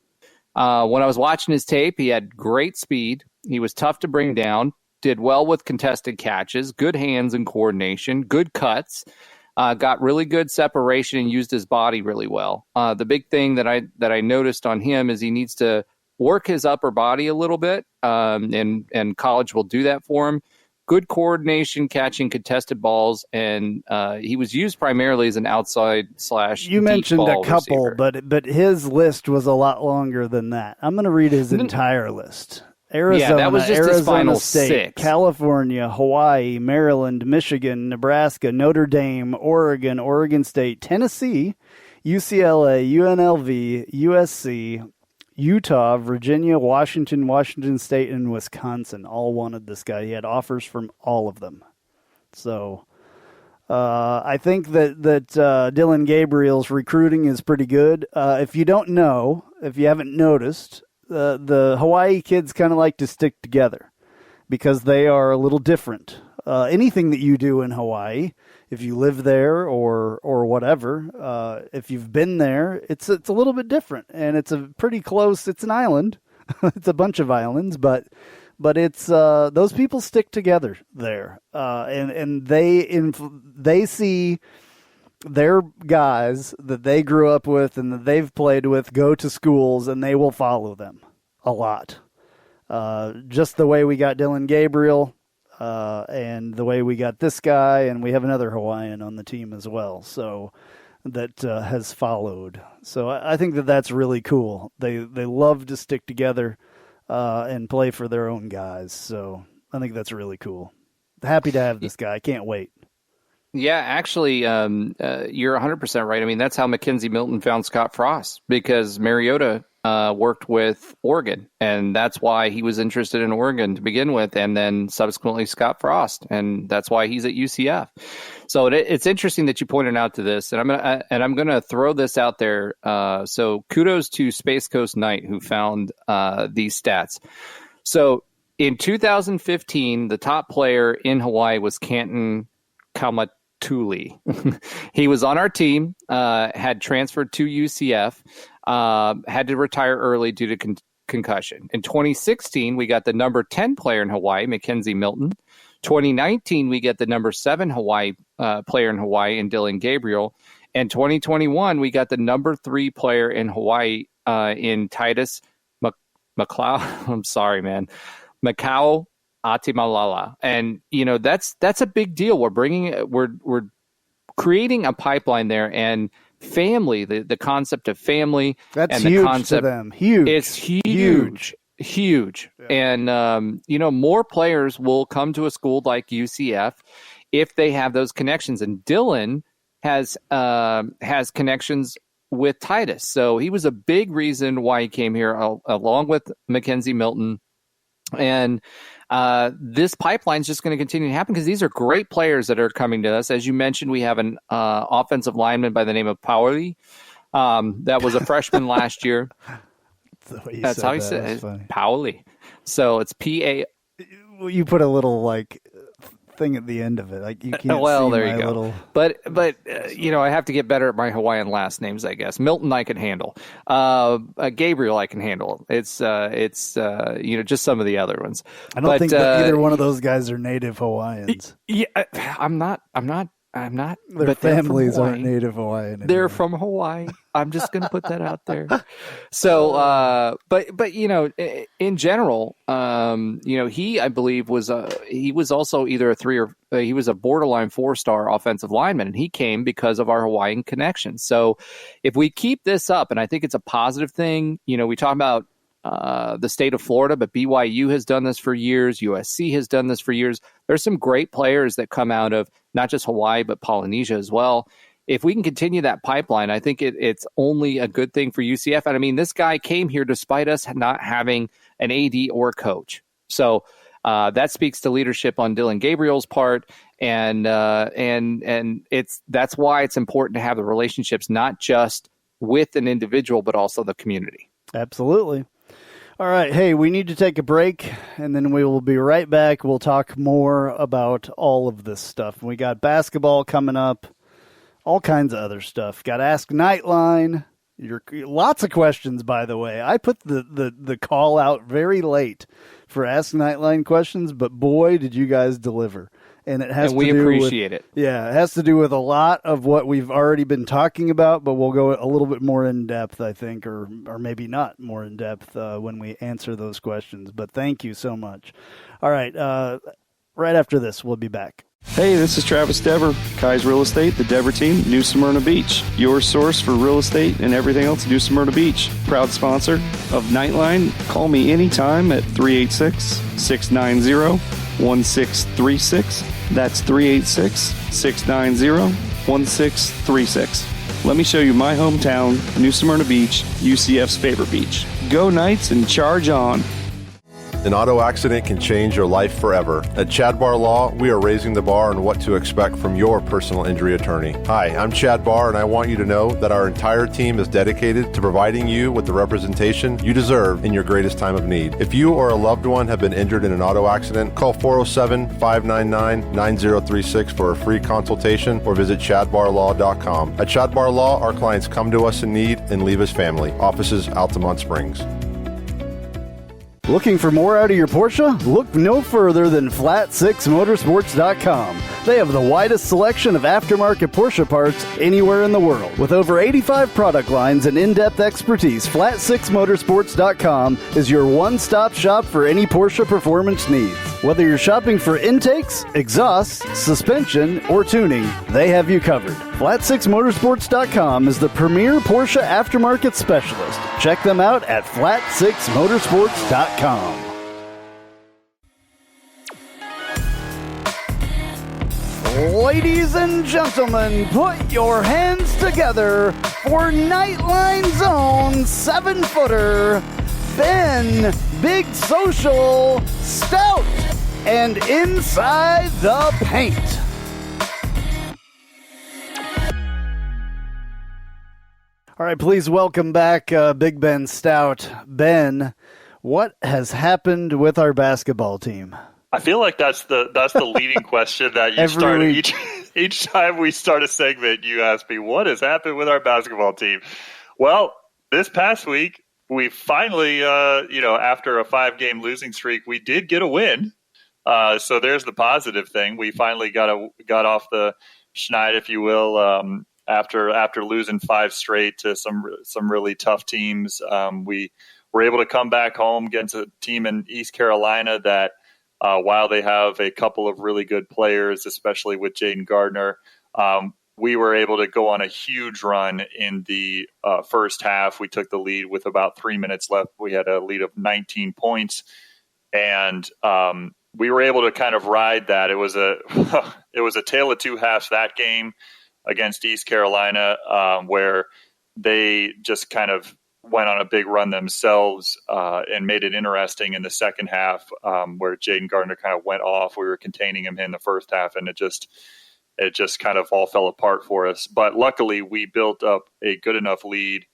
When I was watching his tape, he had great speed. He was tough to bring down, did well with contested catches, good hands and coordination, good cuts, got really good separation and used his body really well. The big thing that I noticed on him is he needs to work his upper body a little bit, and college will do that for him. Good coordination, catching contested balls, and he was used primarily as an outside / You mentioned a couple, receiver. but his list was a lot longer than that. I'm going to read his entire list. Arizona, that was just Arizona his final State, 6. California, Hawaii, Maryland, Michigan, Nebraska, Notre Dame, Oregon, Oregon State, Tennessee, UCLA, UNLV, USC, Utah, Virginia, Washington State, and Wisconsin all wanted this guy. He had offers from all of them. So I think that Dillon Gabriel's recruiting is pretty good. If you don't know, if you haven't noticed, the Hawaii kids kind of like to stick together because they are a little different. Anything that you do in Hawaii, if you live there or whatever, if you've been there, it's a little bit different, and it's a pretty close. It's an island, it's a bunch of islands, but it's those people stick together there, and they see their guys that they grew up with and that they've played with go to schools, and they will follow them a lot. Just the way we got Dillon Gabriel. And the way we got this guy, and we have another Hawaiian on the team as well, so that has followed. So I think that's really cool. They love to stick together and play for their own guys. So I think that's really cool. Happy to have this guy. I can't wait. Yeah, actually, you're 100% right. I mean, that's how Mackenzie Milton found Scott Frost, because Mariota worked with Oregon, and that's why he was interested in Oregon to begin with, and then subsequently Scott Frost, and that's why he's at UCF. So it's interesting that you pointed out to this, and I'm gonna throw this out there. So kudos to Space Coast Knight, who found these stats. So in 2015, the top player in Hawaii was Canton Kaumatuli. He was on our team, had transferred to UCF, had to retire early due to concussion. In 2016, we got the number 10 player in Hawaii, Mackenzie Milton. 2019, we get the number 7 Hawaii player in Hawaii, in Dillon Gabriel. And 2021, we got the number 3 player in Hawaii in Titus McLeod. I'm sorry, man. Macau Atimalala. And, that's a big deal. We're creating a pipeline there, and family, the concept of family. That's and huge the concept, to them. Huge. It's huge. Yeah. And, more players will come to a school like UCF if they have those connections. And Dillon has connections with Titus. So he was a big reason why he came here, along with Mackenzie Milton. And this pipeline is just going to continue to happen because these are great players that are coming to us. As you mentioned, we have an offensive lineman by the name of Phegley. That was a freshman last year. That's how he said it. Phegley. So it's P-A. You put a little thing at the end of it. You can't see there my you go. Little... But I have to get better at my Hawaiian last names, I guess. Milton I can handle. Gabriel I can handle. It's just some of the other ones. I don't think that either one of those guys are native Hawaiians. Yeah, I'm not. Their families aren't native Hawaiian anymore. They're from Hawaii. I'm just going to put that out there. So, but in general, I believe he was also either he was a borderline 4-star offensive lineman, and he came because of our Hawaiian connection. So, if we keep this up, and I think it's a positive thing, we talk about the state of Florida, but BYU has done this for years. USC has done this for years. There's some great players that come out of not just Hawaii, but Polynesia as well. If we can continue that pipeline, I think it's only a good thing for UCF. And I mean, this guy came here despite us not having an AD or coach. So that speaks to leadership on Dillon Gabriel's part. And that's why it's important to have the relationships, not just with an individual, but also the community. Absolutely. All right. Hey, we need to take a break, and then we will be right back. We'll talk more about all of this stuff. We got basketball coming up, all kinds of other stuff. Got Ask Knightline. Lots of questions, by the way. I put the call out very late for Ask Knightline questions, but boy, did you guys deliver. And it has we appreciate it. Yeah, it has to do with a lot of what we've already been talking about, but we'll go a little bit more in depth, I think, or maybe not more in depth when we answer those questions. But thank you so much. All right, right after this, we'll be back. Hey, this is Travis Dever, Kai's Real Estate, the Dever team, New Smyrna Beach. Your source for real estate and everything else, New Smyrna Beach. Proud sponsor of Knightline. Call me anytime at 386-690-1636. That's 386-690-1636. Let me show you my hometown, New Smyrna Beach, UCF's favorite beach. Go Knights and charge on. An auto accident can change your life forever. At Chadbar Law, we are raising the bar on what to expect from your personal injury attorney. Hi, I'm Chad Barr, and I want you to know that our entire team is dedicated to providing you with the representation you deserve in your greatest time of need. If you or a loved one have been injured in an auto accident, call 407-599-9036 for a free consultation or visit chadbarlaw.com. At Chadbar Law, our clients come to us in need and leave as family. Offices, Altamont Springs. Looking for more out of your Porsche? Look no further than Flat6Motorsports.com. They have the widest selection of aftermarket Porsche parts anywhere in the world. With over 85 product lines and in-depth expertise, Flat6Motorsports.com is your one-stop shop for any Porsche performance needs. Whether you're shopping for intakes, exhausts, suspension, or tuning, they have you covered. Flat6Motorsports.com is the premier Porsche aftermarket specialist. Check them out at Flat6Motorsports.com. Ladies and gentlemen, put your hands together for Knightline's own 7-footer, Ben Big Social Stout, and Inside the Paint. All right, please welcome back Big Ben Stout. Ben, what has happened with our basketball team? I feel like that's the leading question that you start each time we start a segment. You ask me, what has happened with our basketball team? Well, this past week, we finally, after a 5-game losing streak, we did get a win. So there's the positive thing. We finally got off the schneid, if you will, after losing 5 straight to some really tough teams. We were able to come back home against a team in East Carolina that, while they have a couple of really good players, especially with Jaden Gardner, we were able to go on a huge run in the first half. We took the lead with about 3 minutes left. We had a lead of 19 points, and we were able to kind of ride that. It was a tale of two halves, that game against East Carolina, where they just kind of went on a big run themselves and made it interesting in the second half, where Jaden Gardner kind of went off. We were containing him in the first half, and it just kind of all fell apart for us. But luckily, we built up a good enough lead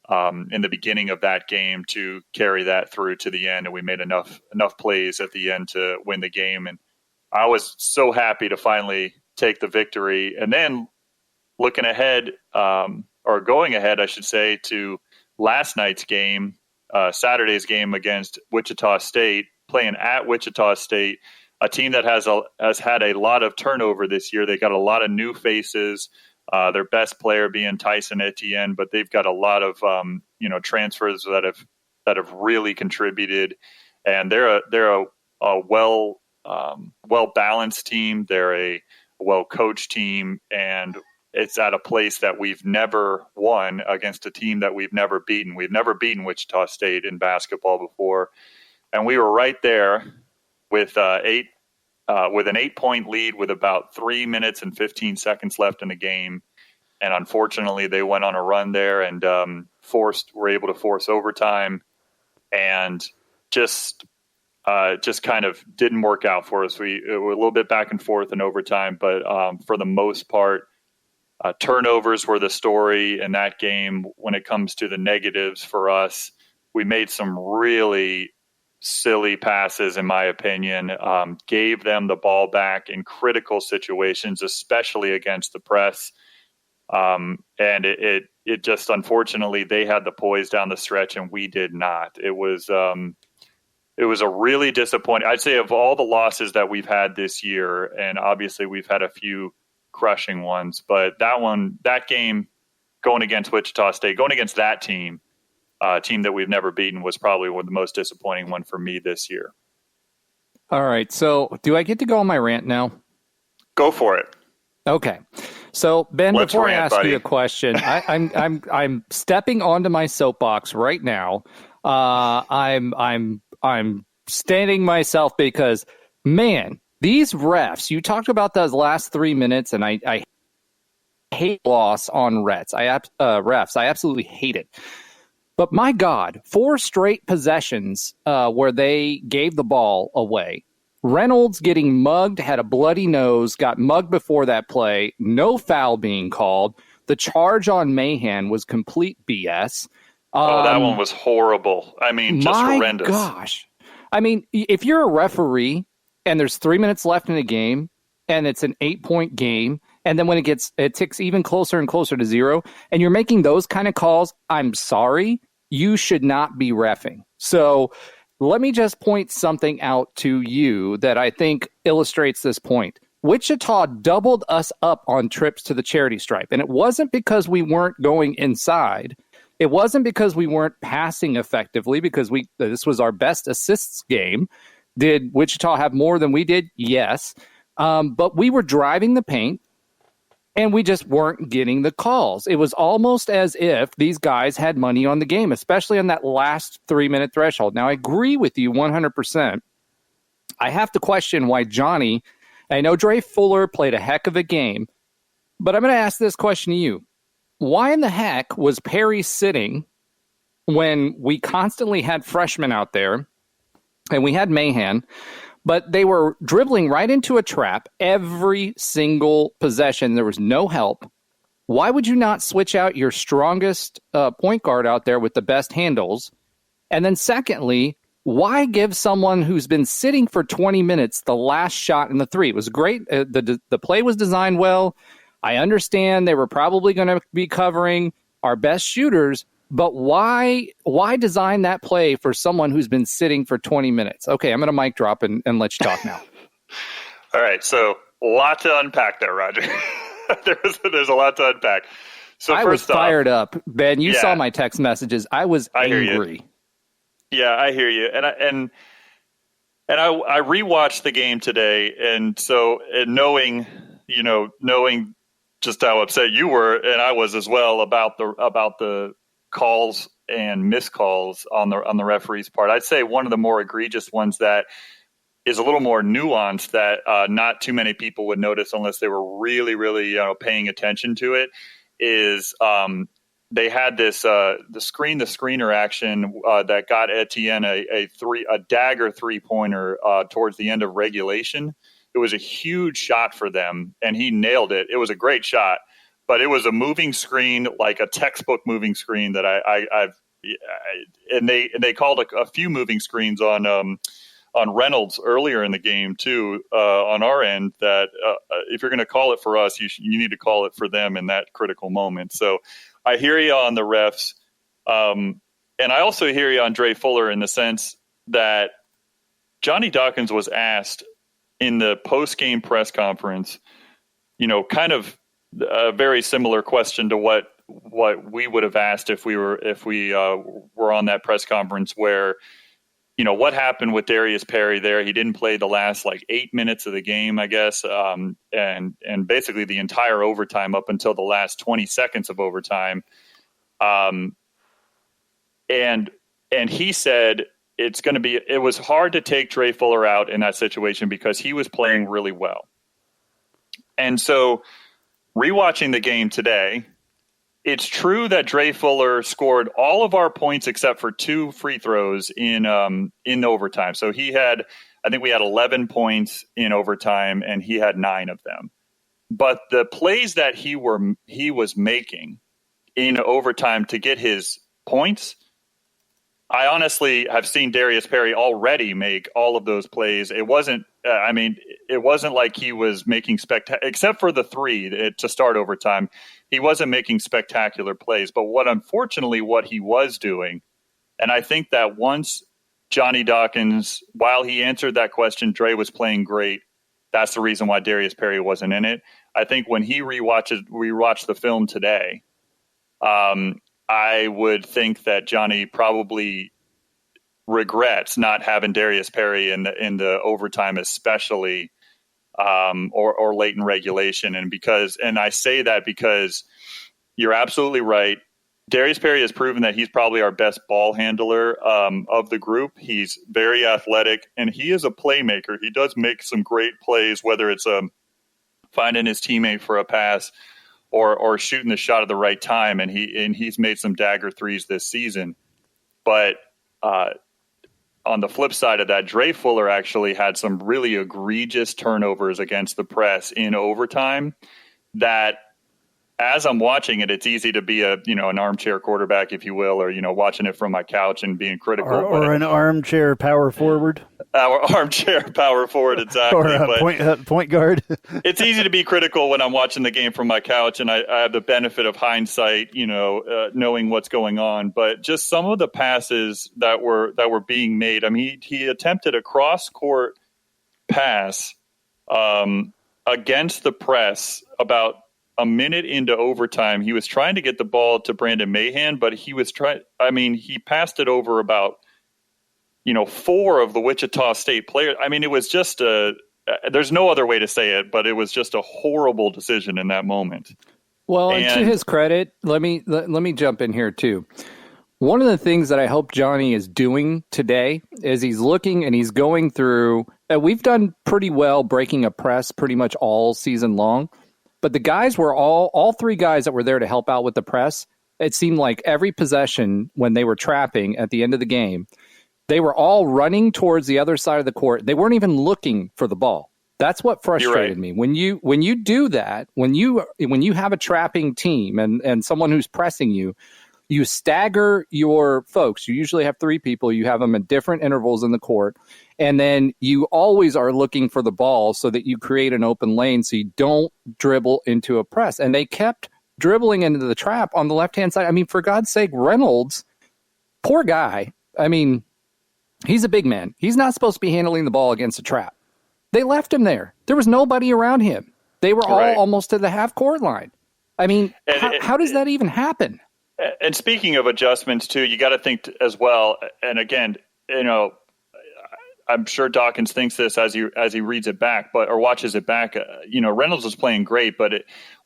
in the beginning of that game to carry that through to the end, and we made enough plays at the end to win the game. And I was so happy to finally take the victory. And then looking ahead, or going ahead, I should say, to last night's game, Saturday's game against Wichita State, playing at Wichita State, a team that has had a lot of turnover this year. They got a lot of new faces. Their best player being Tyson Etienne, but they've got a lot of transfers that have really contributed, and they're a well balanced team. They're a well coached team, and it's at a place that we've never won against a team that we've never beaten. We've never beaten Wichita State in basketball before, and we were right there with an 8-point lead with about 3 minutes and 15 seconds left in the game. And unfortunately, they went on a run there and were able to force overtime, and just kind of didn't work out for us. We were a little bit back and forth in overtime, but for the most part, turnovers were the story in that game. When it comes to the negatives for us, we made some really silly passes, in my opinion, gave them the ball back in critical situations, especially against the press. And it just, unfortunately, they had the poise down the stretch and we did not. It was a really disappointing, I'd say, of all the losses that we've had this year, and obviously we've had a few crushing ones, but that game going against Wichita State, going against that team that we've never beaten, was probably one of the most disappointing one for me this year. All right. So do I get to go on my rant now? Go for it. Okay. So Ben, before I ask buddy. you a question, I'm stepping onto my soapbox right now. I'm standing myself because, man, these refs, you talked about those last 3 minutes, and I hate loss on refs. I absolutely hate it. But my God, 4 straight possessions where they gave the ball away. Reynolds getting mugged, had a bloody nose, got mugged before that play, no foul being called. The charge on Mahan was complete BS. That one was horrible. I mean, just horrendous. My gosh. I mean, if you're a referee and there's 3 minutes left in a game and it's an 8-point game, and then when it ticks even closer and closer to 0, and you're making those kind of calls, I'm sorry, you should not be reffing. So let me just point something out to you that I think illustrates this point. Wichita doubled us up on trips to the charity stripe, and it wasn't because we weren't going inside. It wasn't because we weren't passing effectively, because this was our best assists game. Did Wichita have more than we did? Yes. But we were driving the paint, and we just weren't getting the calls. It was almost as if these guys had money on the game, especially on that last 3-minute threshold. Now, I agree with you 100%. I have to question why Johnny, I know Dre Fuller played a heck of a game, but I'm going to ask this question to you. Why in the heck was Perry sitting when we constantly had freshmen out there and we had Mahan, but they were dribbling right into a trap every single possession? There was no help. Why would you not switch out your strongest point guard out there with the best handles? And then secondly, why give someone who's been sitting for 20 minutes the last shot in the 3? It was great. The play was designed well. I understand they were probably going to be covering our best shooters, but why design that play for someone who's been sitting for 20 minutes? Okay, I'm going to mic drop and let you talk now. All right, so a lot to unpack there, Roger. There's a lot to unpack. So I was fired up. Ben, you saw my text messages. I was angry. Yeah, I hear you. And I rewatched the game today, and knowing just how upset you were, and I was as well, about the calls and miscalls on the referee's part. I'd say one of the more egregious ones that is a little more nuanced that not too many people would notice unless they were really, really paying attention to it is they had this the screener action that got Etienne a dagger 3-pointer towards the end of regulation. It was a huge shot for them, and he nailed it. It was a great shot, but it was a moving screen, like a textbook moving screen that they called a few moving screens on Reynolds earlier in the game too, on our end, that if you're going to call it for us, you need to call it for them in that critical moment. So I hear you on the refs. And I also hear you on Dre Fuller in the sense that Johnny Dawkins was asked in the post-game press conference, kind of a very similar question to what we would have asked if we were on that press conference where, what happened with Darius Perry there? He didn't play the last 8 minutes of the game, I guess, and basically the entire overtime up until the last 20 seconds of overtime. And he said it was hard to take Dre Fuller out in that situation because he was playing really well. And so rewatching the game today, it's true that Dre Fuller scored all of our points except for 2 free throws in overtime. So we had 11 points in overtime, and he had 9 of them. But the plays that he was making in overtime to get his points, I honestly have seen Darius Perry already make all of those plays. It wasn't like he was making except for the 3 to start overtime. He wasn't making spectacular plays, but what he was doing, and I think that once Johnny Dawkins, while he answered that question, Dre was playing great. That's the reason why Darius Perry wasn't in it. I think when he rewatched the film today, I would think that Johnny probably regrets not having Darius Perry in the overtime, especially. Or late in regulation. And I say that because you're absolutely right. Darius Perry has proven that he's probably our best ball handler of the group. He's very athletic, and he is a playmaker. He does make some great plays, whether it's finding his teammate for a pass or shooting the shot at the right time. And he's made some dagger threes this season. But on the flip side of that, Dre Fuller actually had some really egregious turnovers against the press in overtime that, as I'm watching it, it's easy to be an armchair quarterback, if you will, or, watching it from my couch and being critical. Or an armchair power forward. Armchair power forward, exactly. Or a point guard. It's easy to be critical when I'm watching the game from my couch, and I have the benefit of hindsight, knowing what's going on. But just some of the passes that were being made. I mean, he attempted a cross-court pass against the press about a minute into overtime. He was trying to get the ball to Brandon Mahan, but he passed it over about 4 of the Wichita State players. I mean, it was just there's no other way to say it, but it was just a horrible decision in that moment. Well, and to his credit, let me jump in here too. One of the things that I hope Johnny is doing today is he's looking and he's going through, we've done pretty well breaking a press pretty much all season long. But the guys were all 3 guys that were there to help out with the press. It seemed like every possession when they were trapping at the end of the game, they were all running towards the other side of the court. They weren't even looking for the ball. That's what frustrated me. When you do that, when you have a trapping team and someone who's pressing you, you stagger your folks. You usually have 3 people. You have them at different intervals in the court. And then you always are looking for the ball so that you create an open lane so you don't dribble into a press. And they kept dribbling into the trap on the left-hand side. I mean, for God's sake, Reynolds, poor guy. I mean, he's a big man. He's not supposed to be handling the ball against a trap. They left him there. There was nobody around him. They were all almost to the half-court line. I mean, how does that even happen? And speaking of adjustments, too, you got to think as well. And again, I'm sure Dawkins thinks this as he reads it back, or watches it back. Reynolds was playing great, but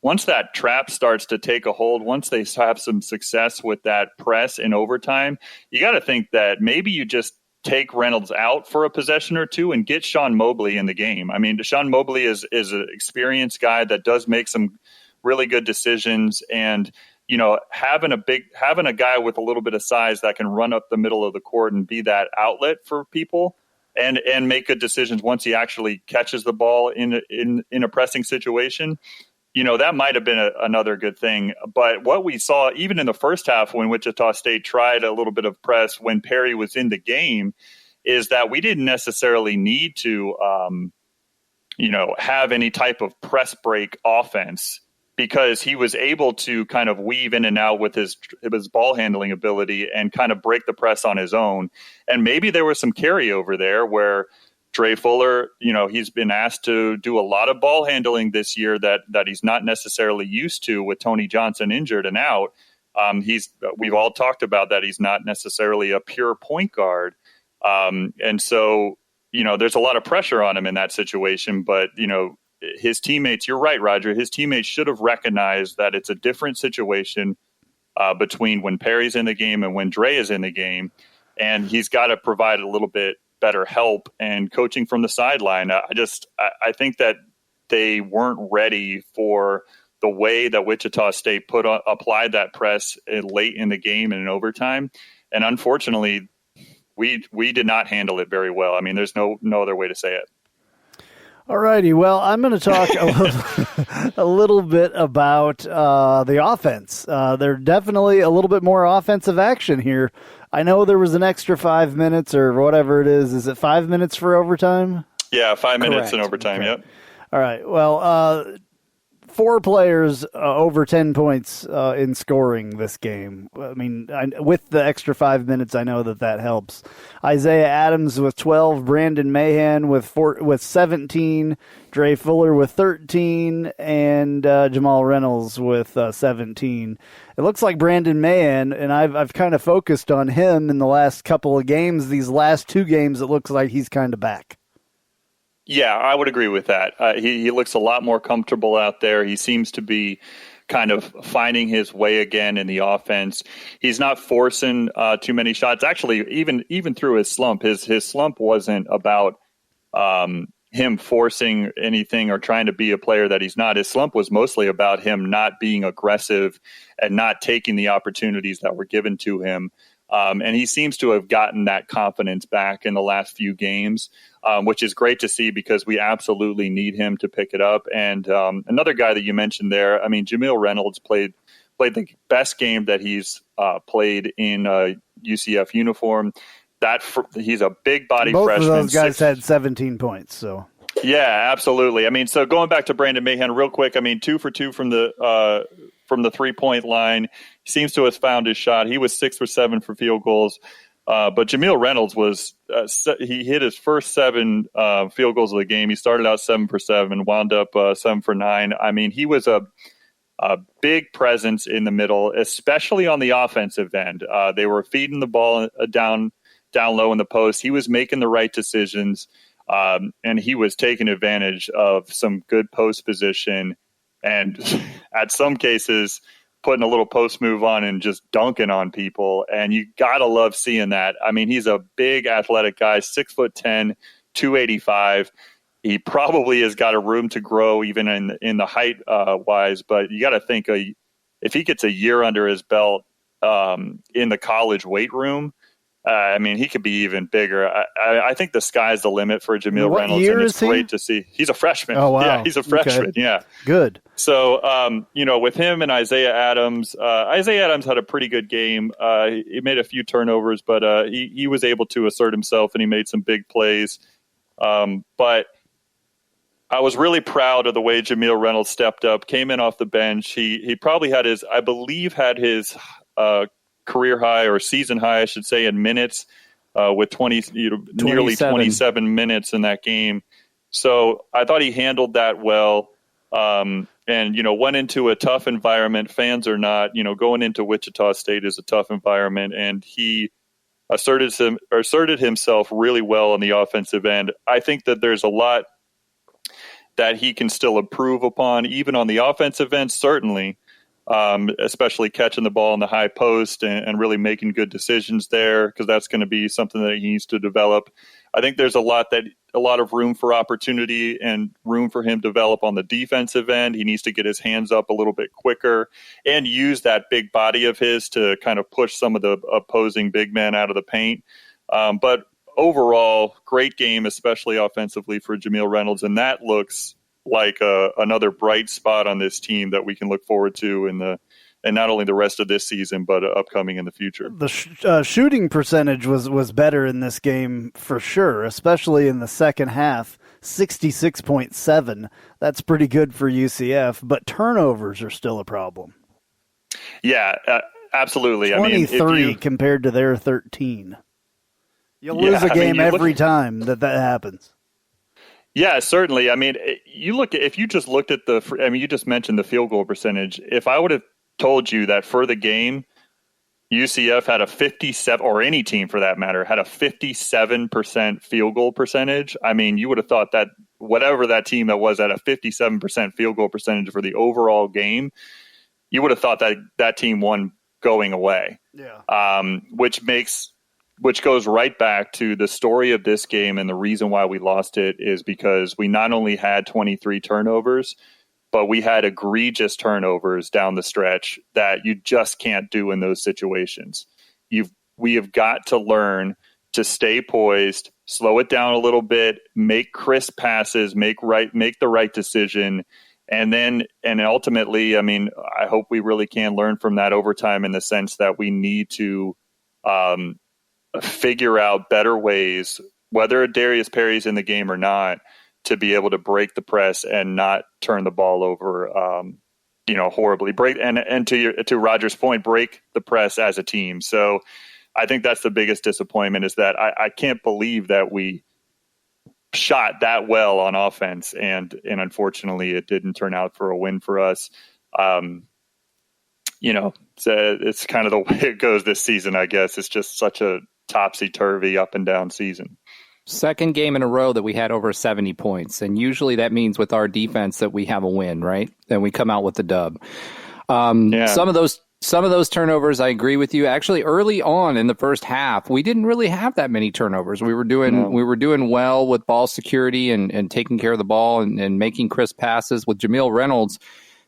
once that trap starts to take a hold, once they have some success with that press in overtime, you got to think that maybe you just take Reynolds out for a possession or 2 and get Sean Mobley in the game. I mean, Sean Mobley is an experienced guy that does make some really good decisions, and having a guy with a little bit of size that can run up the middle of the court and be that outlet for people and make good decisions once he actually catches the ball in a pressing situation, that might have been another good thing. But what we saw even in the first half when Wichita State tried a little bit of press when Perry was in the game is that we didn't necessarily need to, have any type of press break offense because he was able to kind of weave in and out with his ball handling ability and kind of break the press on his own. And maybe there was some carryover there where Dre Fuller, he's been asked to do a lot of ball handling this year that he's not necessarily used to with Tony Johnson injured and out. We've all talked about that. He's not necessarily a pure point guard. And so, there's a lot of pressure on him in that situation, but, his teammates, you're right, Roger, his teammates should have recognized that it's a different situation between when Perry's in the game and when Dre is in the game. And he's got to provide a little bit better help and coaching from the sideline. I think that they weren't ready for the way that Wichita State applied that press late in the game and in overtime. And unfortunately, we did not handle it very well. I mean, there's no other way to say it. All righty. Well, I'm going to talk a little bit about the offense. There's definitely a little bit more offensive action here. I know there was an extra 5 minutes or whatever it is. Is it 5 minutes for overtime? Yeah, 5 minutes Correct. in overtime, Okay. Yep. All right. Well, 4 players over 10 points in scoring this game. I mean, with the extra 5 minutes, I know that helps. Isaiah Adams with 12, Brandon Mahan with 17, Dre Fuller with 13, and Jamal Reynolds with 17. It looks like Brandon Mahan, and I've kind of focused on him in the last couple of games. These last 2 games, it looks like he's kind of back. Yeah, I would agree with that. He looks a lot more comfortable out there. He seems to be kind of finding his way again in the offense. He's not forcing too many shots. Actually, even through his slump, his slump wasn't about him forcing anything or trying to be a player that he's not. His slump was mostly about him not being aggressive and not taking the opportunities that were given to him. And he seems to have gotten that confidence back in the last few games, which is great to see because we absolutely need him to pick it up. And another guy that you mentioned there, I mean, Jamil Reynolds played the best game that he's played in a UCF uniform. He's a big body freshman. Both of those guys had 17 points. So yeah, absolutely. I mean, so going back to Brandon Mahan real quick, I mean, 2 for 2 from the 3-point line. He seems to have found his shot. He was 6 for 7 for field goals. But Jamil Reynolds he hit his first 7 field goals of the game. He started out 7 for 7, wound up 7 for 9. I mean, he was a big presence in the middle, especially on the offensive end. They were feeding the ball down low in the post. He was making the right decisions, and he was taking advantage of some good post position. And at some cases, putting a little post move on and just dunking on people. And you got to love seeing that. I mean, he's a big athletic guy, 6'10", 285. He probably has got a room to grow even in the height wise. But you got to think if he gets a year under his belt in the college weight room, I mean, he could be even bigger. I think the sky's the limit for Jamil Reynolds, and it's great to see. He's a freshman. Oh, wow. Yeah, he's a freshman. Okay. Yeah. Good. So, with him and Isaiah Adams had a pretty good game. He made a few turnovers, but he was able to assert himself, and he made some big plays. But I was really proud of the way Jamil Reynolds stepped up, came in off the bench. He probably had his career high or season high, I should say, in minutes with nearly 27 minutes in that game. So I thought he handled that well and, went into a tough environment. Fans are not, going into Wichita State is a tough environment, and he asserted himself really well on the offensive end. I think that there's a lot that he can still improve upon, even on the offensive end, certainly. Especially catching the ball in the high post and really making good decisions there, because that's going to be something that he needs to develop. I think there's a lot that a lot of room for opportunity and room for him to develop on the defensive end. He needs to get his hands up a little bit quicker and use that big body of his to kind of push some of the opposing big men out of the paint. But overall, great game, especially offensively for Jamil Reynolds. And that looks like another bright spot on this team that we can look forward to and not only the rest of this season, but upcoming in the future. The shooting percentage was better in this game for sure, especially in the second half, 66.7. That's pretty good for UCF, but turnovers are still a problem. Yeah, absolutely. 23 compared to their 13. You'll lose a game every time that happens. Yeah, certainly. If you just looked at you just mentioned the field goal percentage. If I would have told you that for the game, UCF had a 57, or any team for that matter, had a 57% field goal percentage, you would have thought that whatever that team that was at a 57% field goal percentage for the overall game, you would have thought that team won going away. Yeah. Which goes right back to the story of this game, and the reason why we lost it is because we not only had 23 turnovers, but we had egregious turnovers down the stretch that you just can't do in those situations. We have got to learn to stay poised, slow it down a little bit, make crisp passes, make the right decision, and ultimately, I hope we really can learn from that overtime in the sense that we need to figure out better ways, whether Darius Perry's in the game or not, to be able to break the press and not turn the ball over, horribly. And to Roger's point, break the press as a team. So I think that's the biggest disappointment, is that I can't believe that we shot that well on offense, and unfortunately it didn't turn out for a win for us. It's kind of the way it goes this season, I guess. It's just such a topsy-turvy, up and down season. Second game in a row that we had over 70 points. And usually that means with our defense that we have a win, right? And we come out with the dub. Some of those turnovers, I agree with you. Actually, early on in the first half, we didn't really have that many turnovers. We were doing well with ball security and taking care of the ball and making crisp passes with Jamil Reynolds.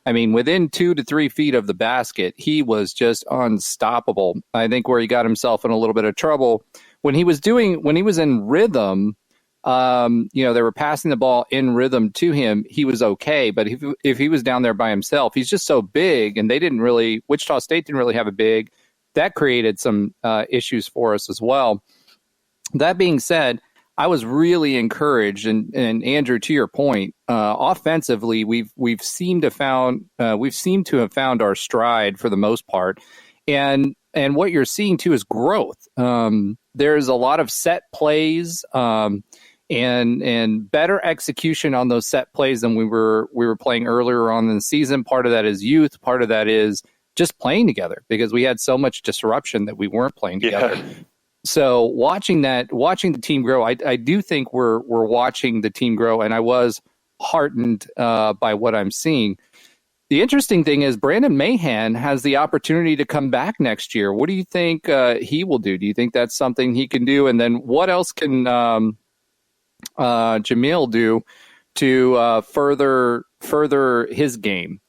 Within 2 to 3 feet of the basket, he was just unstoppable. I think where he got himself in a little bit of trouble when he was in rhythm, they were passing the ball in rhythm to him. He was okay. But if he was down there by himself, he's just so big, and Wichita State didn't really have a big. That created some issues for us as well. That being said, I was really encouraged, and Andrew, to your point, offensively, we've seemed to have found our stride for the most part, and what you're seeing too is growth. There's a lot of set plays, and better execution on those set plays than we were playing earlier on in the season. Part of that is youth. Part of that is just playing together, because we had so much disruption that we weren't playing together. Yeah. So watching the team grow, I do think we're watching the team grow, and I was heartened by what I'm seeing. The interesting thing is Brandon Mahan has the opportunity to come back next year. What do you think he will do? Do you think that's something he can do? And then what else can Jamil do to further his game?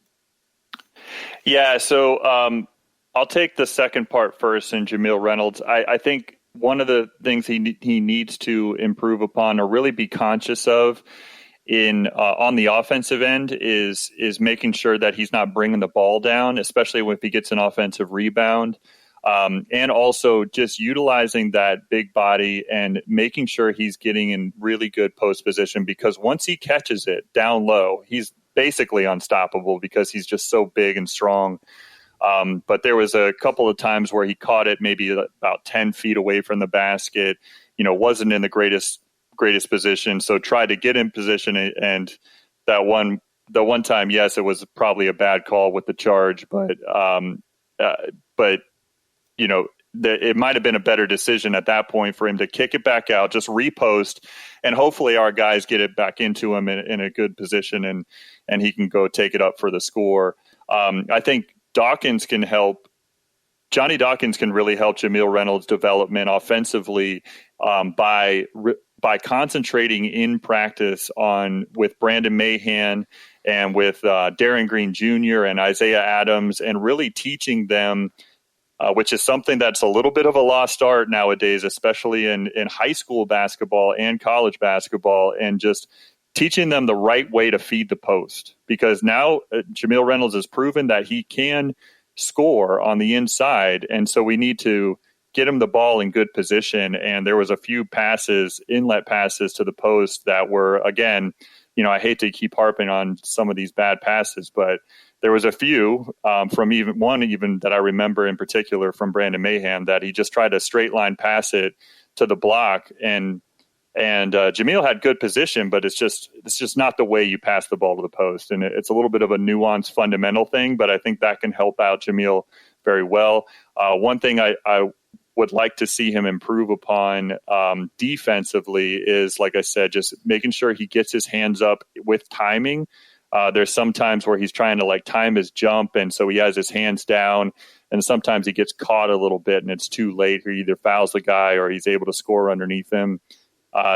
Yeah, so I'll take the second part first in Jamil Reynolds. I think one of the things he needs to improve upon, or really be conscious of on the offensive end, is making sure that he's not bringing the ball down, especially if he gets an offensive rebound, and also just utilizing that big body and making sure he's getting in really good post position, because once he catches it down low, he's basically unstoppable because he's just so big and strong. But there was a couple of times where he caught it maybe about 10 feet away from the basket, wasn't in the greatest position. So tried to get in position, and the one time, yes, it was probably a bad call with the charge, but it might have been a better decision at that point for him to kick it back out, just repost, and hopefully our guys get it back into him in a good position, and he can go take it up for the score. I think Johnny Dawkins can really help Jamil Reynolds' development offensively by by concentrating in practice with Brandon Mahan and with Darren Green Jr. and Isaiah Adams, and really teaching them, which is something that's a little bit of a lost art nowadays, especially in high school basketball and college basketball, and just teaching them the right way to feed the post. Because now Jamil Reynolds has proven that he can score on the inside, and so we need to get him the ball in good position. And there was a few passes, inlet passes to the post that were, again, I hate to keep harping on some of these bad passes, but there was a few from even that I remember in particular from Brandon Mahan that he just tried to straight line pass it to the block, and Jamil had good position, but it's just not the way you pass the ball to the post. And it's a little bit of a nuanced fundamental thing, but I think that can help out Jamil very well. One thing I would like to see him improve upon defensively is, like I said, just making sure he gets his hands up with timing. There's some times where he's trying to time his jump, and so he has his hands down, and sometimes he gets caught a little bit and it's too late. He either fouls the guy or he's able to score underneath him.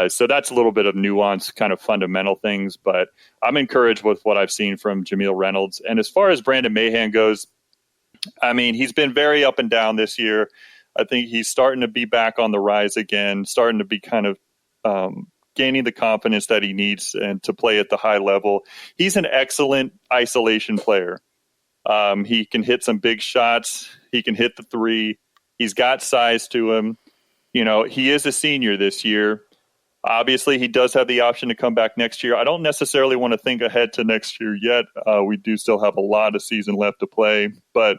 So that's a little bit of nuance, kind of fundamental things, but I'm encouraged with what I've seen from Jamil Reynolds. And as far as Brandon Mahan goes, I mean, he's been very up and down this year. I think he's starting to be back on the rise again, starting to be kind of gaining the confidence that he needs and to play at the high level. He's an excellent isolation player. He can hit some big shots. He can hit the three. He's got size to him. He is a senior this year. Obviously, he does have the option to come back next year. I don't necessarily want to think ahead to next year yet. We do still have a lot of season left to play, but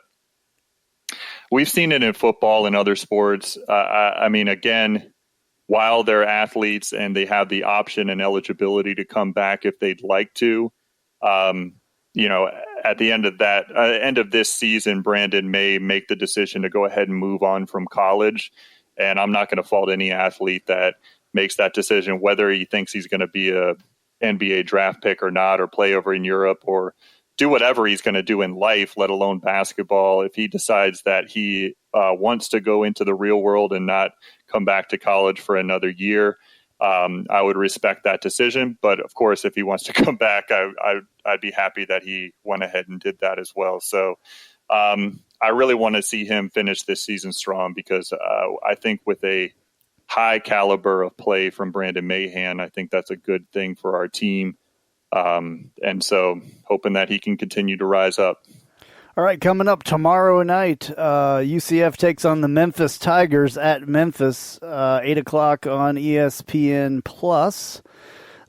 we've seen it in football and other sports. I mean, again, while they're athletes and they have the option and eligibility to come back if they'd like to, at the end of this season, Brandon may make the decision to go ahead and move on from college. And I'm not going to fault any athlete that makes that decision, whether he thinks he's going to be a NBA draft pick or not, or play over in Europe, or do whatever he's going to do in life, let alone basketball. If he decides that he wants to go into the real world and not come back to college for another year, I would respect that decision. But of course, if he wants to come back, I'd be happy that he went ahead and did that as well. So I really want to see him finish this season strong, because I think with a high caliber of play from Brandon Mahan, I think that's a good thing for our team. And so hoping that he can continue to rise up. All right, coming up tomorrow night, UCF takes on the Memphis Tigers at Memphis, 8 o'clock on ESPN+.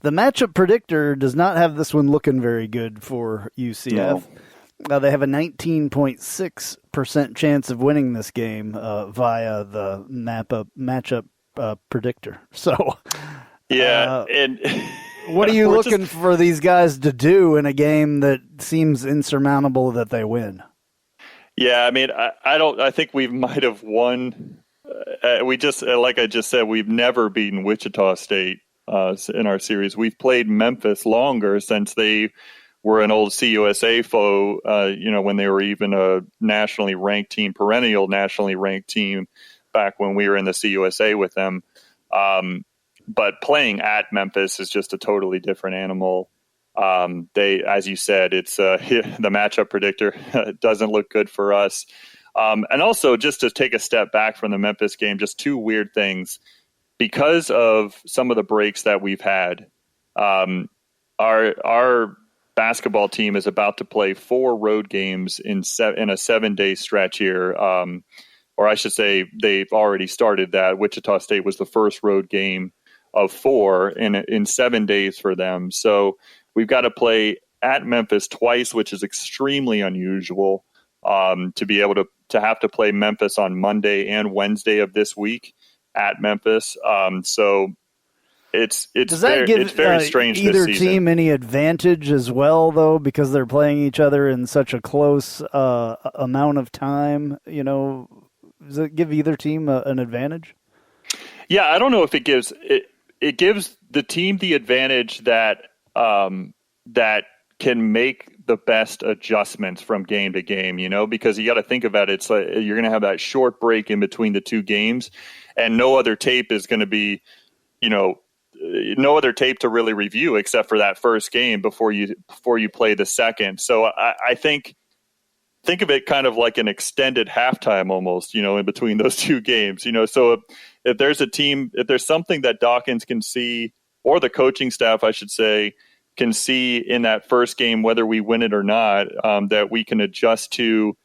The matchup predictor does not have this one looking very good for UCF. No. They have a 19.6% chance of winning this game via the matchup predictor. So, yeah, and what are you looking for these guys to do in a game that seems insurmountable that they win? Yeah, I mean, I think we might have won. We just, like I just said, we've never beaten Wichita State in our series. We've played Memphis longer since they were an old CUSA foe, when they were even a nationally ranked team, perennial nationally ranked team back when we were in the CUSA with them. But playing at Memphis is just a totally different animal. As you said, it's the matchup predictor doesn't look good for us. And also, just to take a step back from the Memphis game, just two weird things. Because of some of the breaks that we've had, our basketball team is about to play 4 road games in a 7-day stretch here. Or I should say they've already started that. Wichita State was the first road game of 4 in 7 days for them. So we've got to play at Memphis twice, which is extremely unusual, to be able to have to play Memphis on Monday and Wednesday of this week at Memphis. So it's very strange. Either this season. Team any advantage as well, though, because they're playing each other in such a close amount of time? Does it give either team an advantage? Yeah, I don't know if it gives it gives the team the advantage that that can make the best adjustments from game to game, because you got to think about it. It's like you're going to have that short break in between the two games, and no other tape is going to be, no other tape to really review except for that first game before you play the second. So I think of it kind of like an extended halftime almost, in between those two games. So if there's something that Dawkins can see, or the coaching staff, I should say, can see in that first game, whether we win it or not, that we can adjust to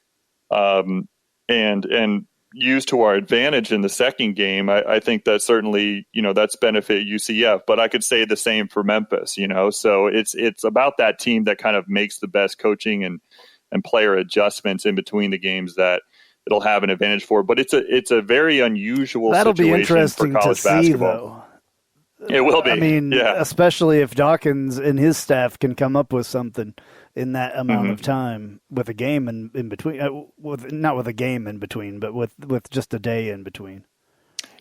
and use to our advantage in the second game, I think that certainly, that's benefit UCF. But I could say the same for Memphis, So it's about that team that kind of makes the best coaching and player adjustments in between the games that it'll have an advantage for. But it's a very unusual situation for college basketball. It will be. I mean, especially if Dawkins and his staff can come up with something in that amount of time with a game in between, not with a game in between, but with just a day in between.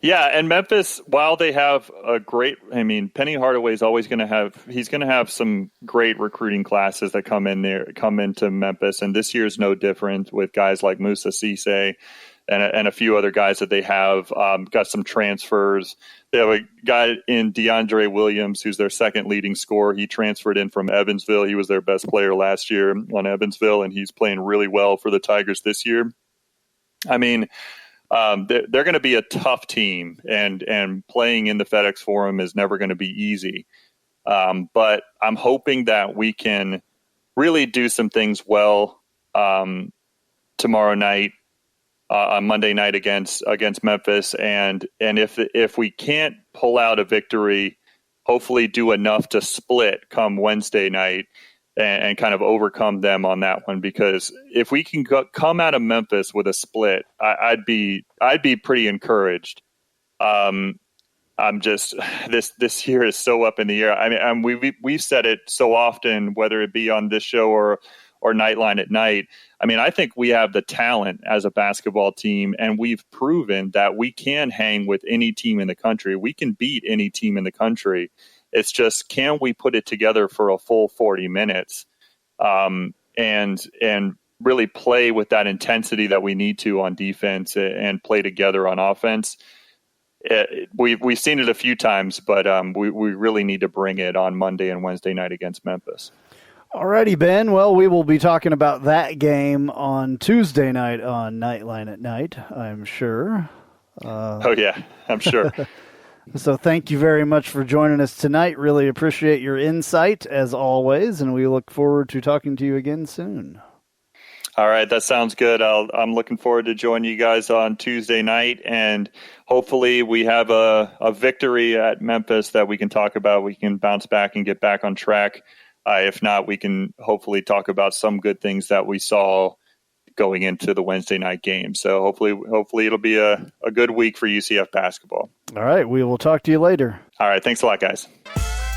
Yeah, and Memphis, while they have Penny Hardaway's always going to have some great recruiting classes that come into Memphis, and this year is no different with guys like Musa Cisse and a few other guys that they have got some transfers. They have a guy in DeAndre Williams, who's their second leading scorer. He transferred in from Evansville. He was their best player last year on Evansville, and he's playing really well for the Tigers this year. I mean, they're going to be a tough team, and playing in the FedEx Forum is never going to be easy. But I'm hoping that we can really do some things well tomorrow night, on Monday night against Memphis, and if we can't pull out a victory, hopefully do enough to split come Wednesday night and kind of overcome them on that one. Because if we can come out of Memphis with a split, I'd be pretty encouraged. I'm just this year is so up in the air. I mean, we've said it so often, whether it be on this show or Knightline at night. I mean, I think we have the talent as a basketball team, and we've proven that we can hang with any team in the country. We can beat any team in the country. It's just, can we put it together for a full 40 minutes and really play with that intensity that we need to on defense and play together on offense? We've seen it a few times, but we really need to bring it on Monday and Wednesday night against Memphis. Alrighty, Ben. Well, we will be talking about that game on Tuesday night on Knightline at night, I'm sure. I'm sure. So thank you very much for joining us tonight. Really appreciate your insight, as always, and we look forward to talking to you again soon. All right, that sounds good. I'm looking forward to joining you guys on Tuesday night, and hopefully we have a victory at Memphis that we can talk about. We can bounce back and get back on track. If not, we can hopefully talk about some good things that we saw going into the Wednesday night game. So hopefully it'll be a good week for UCF basketball. All right, we will talk to you later. All right, thanks a lot, guys.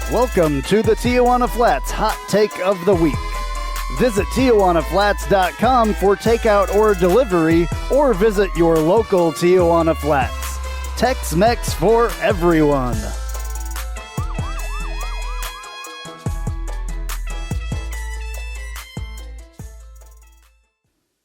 Welcome to the Tijuana Flats Hot Take of the Week. Visit TijuanaFlats.com for takeout or delivery, or visit your local Tijuana Flats. Tex-Mex for everyone.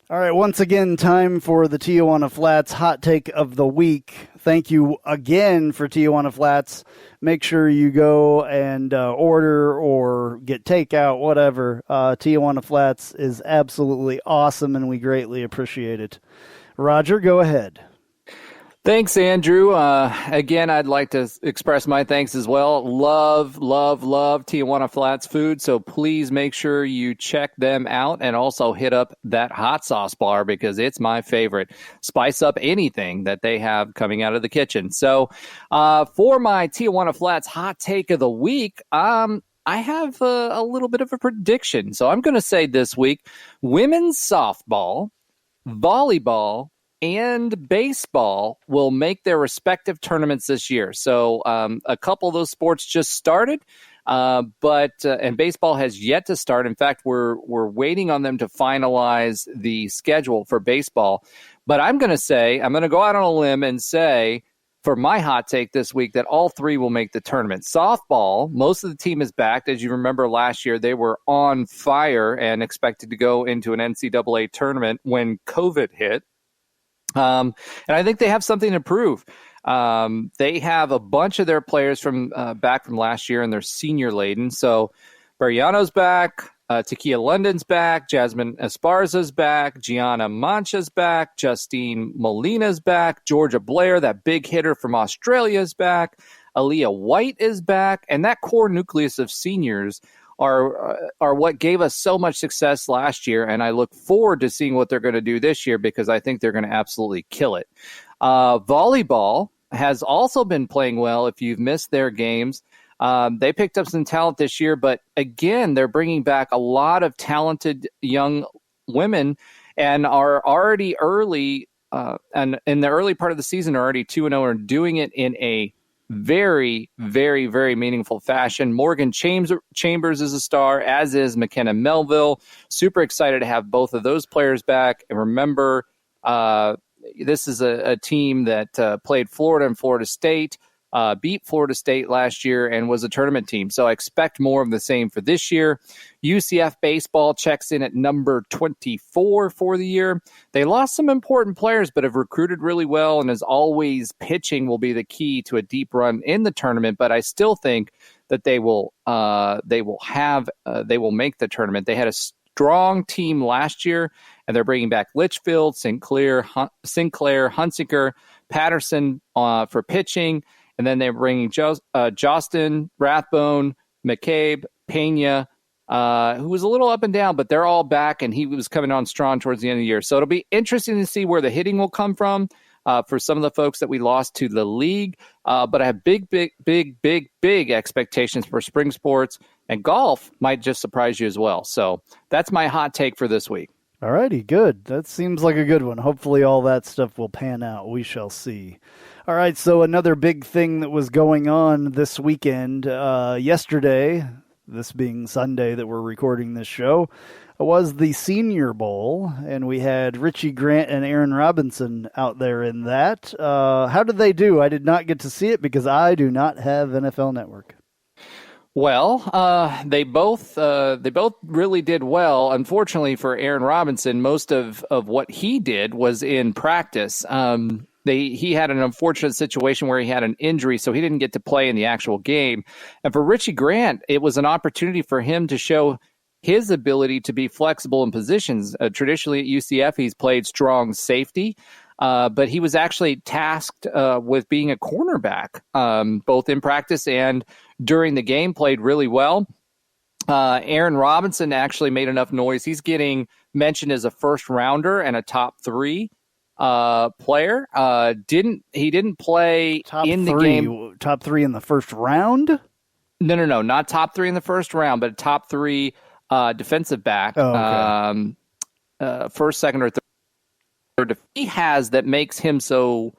All right, once again, time for the Tijuana Flats Hot Take of the Week. Thank you again for Tijuana Flats. Make sure you go and order or get takeout, whatever. Tijuana Flats is absolutely awesome, and we greatly appreciate it. Roger, go ahead. Thanks, Andrew. Again, I'd like to express my thanks as well. Love Tijuana Flats food, so please make sure you check them out and also hit up that hot sauce bar because it's my favorite. Spice up anything that they have coming out of the kitchen. So for my Tijuana Flats hot take of the week, I have a little bit of a prediction. So I'm going to say this week, women's softball, volleyball, and baseball will make their respective tournaments this year. So a couple of those sports just started, but baseball has yet to start. In fact, we're waiting on them to finalize the schedule for baseball. But I'm going to go out on a limb and say, for my hot take this week, that all three will make the tournament. Softball, most of the team is back. As you remember last year, they were on fire and expected to go into an NCAA tournament when COVID hit. And I think they have something to prove. They have a bunch of their players from back from last year, and they're senior laden. So Bariano's back, Takia London's back, Jasmine Esparza's back, Gianna Mancha's back, Justine Molina's back, Georgia Blair, that big hitter from Australia's back, Aaliyah White is back, and that core nucleus of seniors are what gave us so much success last year, and I look forward to seeing what they're going to do this year because I think they're going to absolutely kill it. Volleyball has also been playing well if you've missed their games. They picked up some talent this year, but again, they're bringing back a lot of talented young women and are already early, and in the early part of the season are already 2-0 and doing it in a very, very, very meaningful fashion. Morgan Chambers is a star, as is McKenna Melville. Super excited to have both of those players back. And remember, this is a team that played Florida and Florida State, beat Florida State last year, and was a tournament team. So I expect more of the same for this year. UCF baseball checks in at number 24 for the year. They lost some important players, but have recruited really well. And as always, pitching will be the key to a deep run in the tournament. But I still think that they will make the tournament. They had a strong team last year, and they're bringing back Litchfield, Sinclair, Hunsicker, Patterson for pitching. And then they're bringing Justin, Rathbone, McCabe, Pena, who was a little up and down, but they're all back, and he was coming on strong towards the end of the year. So it'll be interesting to see where the hitting will come from for some of the folks that we lost to the league. But I have big expectations for spring sports, and golf might just surprise you as well. So that's my hot take for this week. All righty, good. That seems like a good one. Hopefully all that stuff will pan out. We shall see. All right, so another big thing that was going on this weekend, yesterday, this being Sunday that we're recording this show, was the Senior Bowl, and we had Richie Grant and Aaron Robinson out there in that. How did they do? I did not get to see it because I do not have NFL Network. Well, they both really did well. Unfortunately for Aaron Robinson, most of what he did was in practice. He had an unfortunate situation where he had an injury, so he didn't get to play in the actual game. And for Richie Grant, it was an opportunity for him to show his ability to be flexible in positions. Traditionally at UCF, he's played strong safety, but he was actually tasked with being a cornerback, both in practice and during the game, played really well. Aaron Robinson actually made enough noise. He's getting mentioned as a first rounder and a top 3 player. He didn't play the game. Top 3 in the first round? No, not top 3 in the first round, but top 3 defensive back. Oh, okay. First, second, or third. He has that makes him so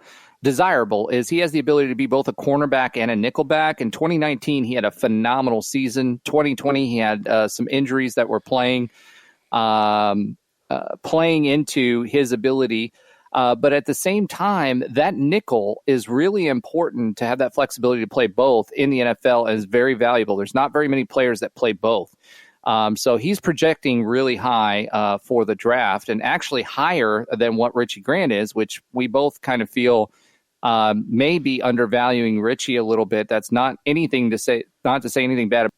desirable is he has the ability to be both a cornerback and a nickelback. In 2019, he had a phenomenal season. 2020, he had some injuries that were playing into his ability. But at the same time, that nickel is really important to have that flexibility to play both in the NFL and is very valuable. There's not very many players that play both. So he's projecting really high for the draft, and actually higher than what Richie Grant is, which we both kind of feel may be undervaluing Richie a little bit. That's not to say anything bad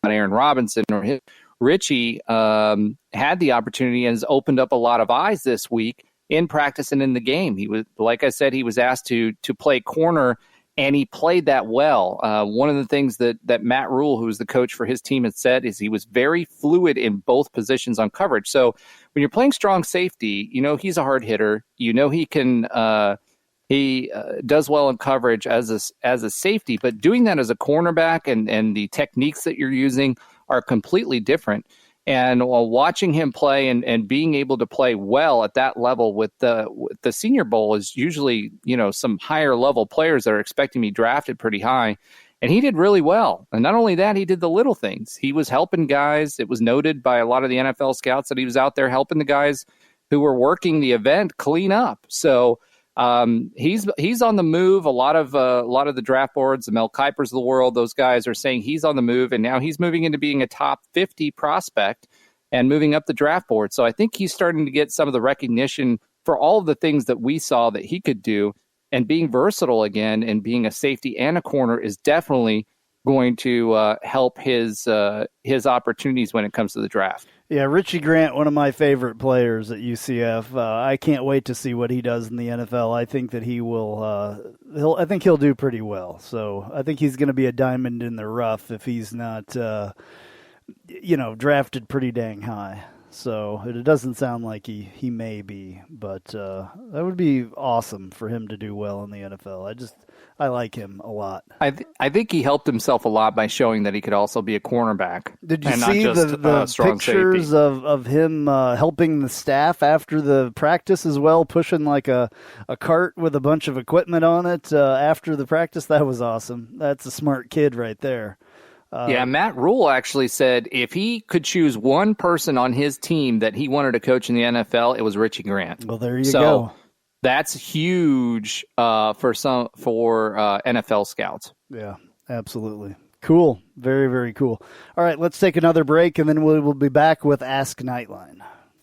about Aaron Robinson or him. Richie had the opportunity and has opened up a lot of eyes this week in practice and in the game. He was, like I said, he was asked to play corner, and he played that well. One of the things that Matt Rule, who's the coach for his team, had said is he was very fluid in both positions on coverage. So when you're playing strong safety, he's a hard hitter. He can he does well in coverage as a safety, but doing that as a cornerback and the techniques that you're using are completely different. And while watching him play and being able to play well at that level with the Senior Bowl is usually, some higher level players that are expecting to be drafted pretty high. And he did really well. And not only that, he did the little things. He was helping guys. It was noted by a lot of the NFL scouts that he was out there helping the guys who were working the event clean up. So he's on the move. A lot of the draft boards, the Mel Kipers of the world, those guys are saying he's on the move, and now he's moving into being a top 50 prospect and moving up the draft board. So I think he's starting to get some of the recognition for all of the things that we saw that he could do. and being versatile again and being a safety and a corner is definitely going to help his opportunities when it comes to the draft. Yeah, Richie Grant, one of my favorite players at UCF. I can't wait to see what he does in the NFL. I think that he will. He'll do pretty well. So I think he's going to be a diamond in the rough if he's not, drafted pretty dang high. So it doesn't sound like he may be, but that would be awesome for him to do well in the NFL. I like him a lot. I think he helped himself a lot by showing that he could also be a cornerback. Did you see the pictures of him helping the staff after the practice as well, pushing like a cart with a bunch of equipment on it after the practice? That was awesome. That's a smart kid right there. Yeah, Matt Rule actually said if he could choose one person on his team that he wanted to coach in the NFL, it was Richie Grant. Well, there you go. That's huge for NFL scouts. Yeah, absolutely. Cool. Very, very cool. All right, let's take another break, and then we'll be back with Ask Knightline.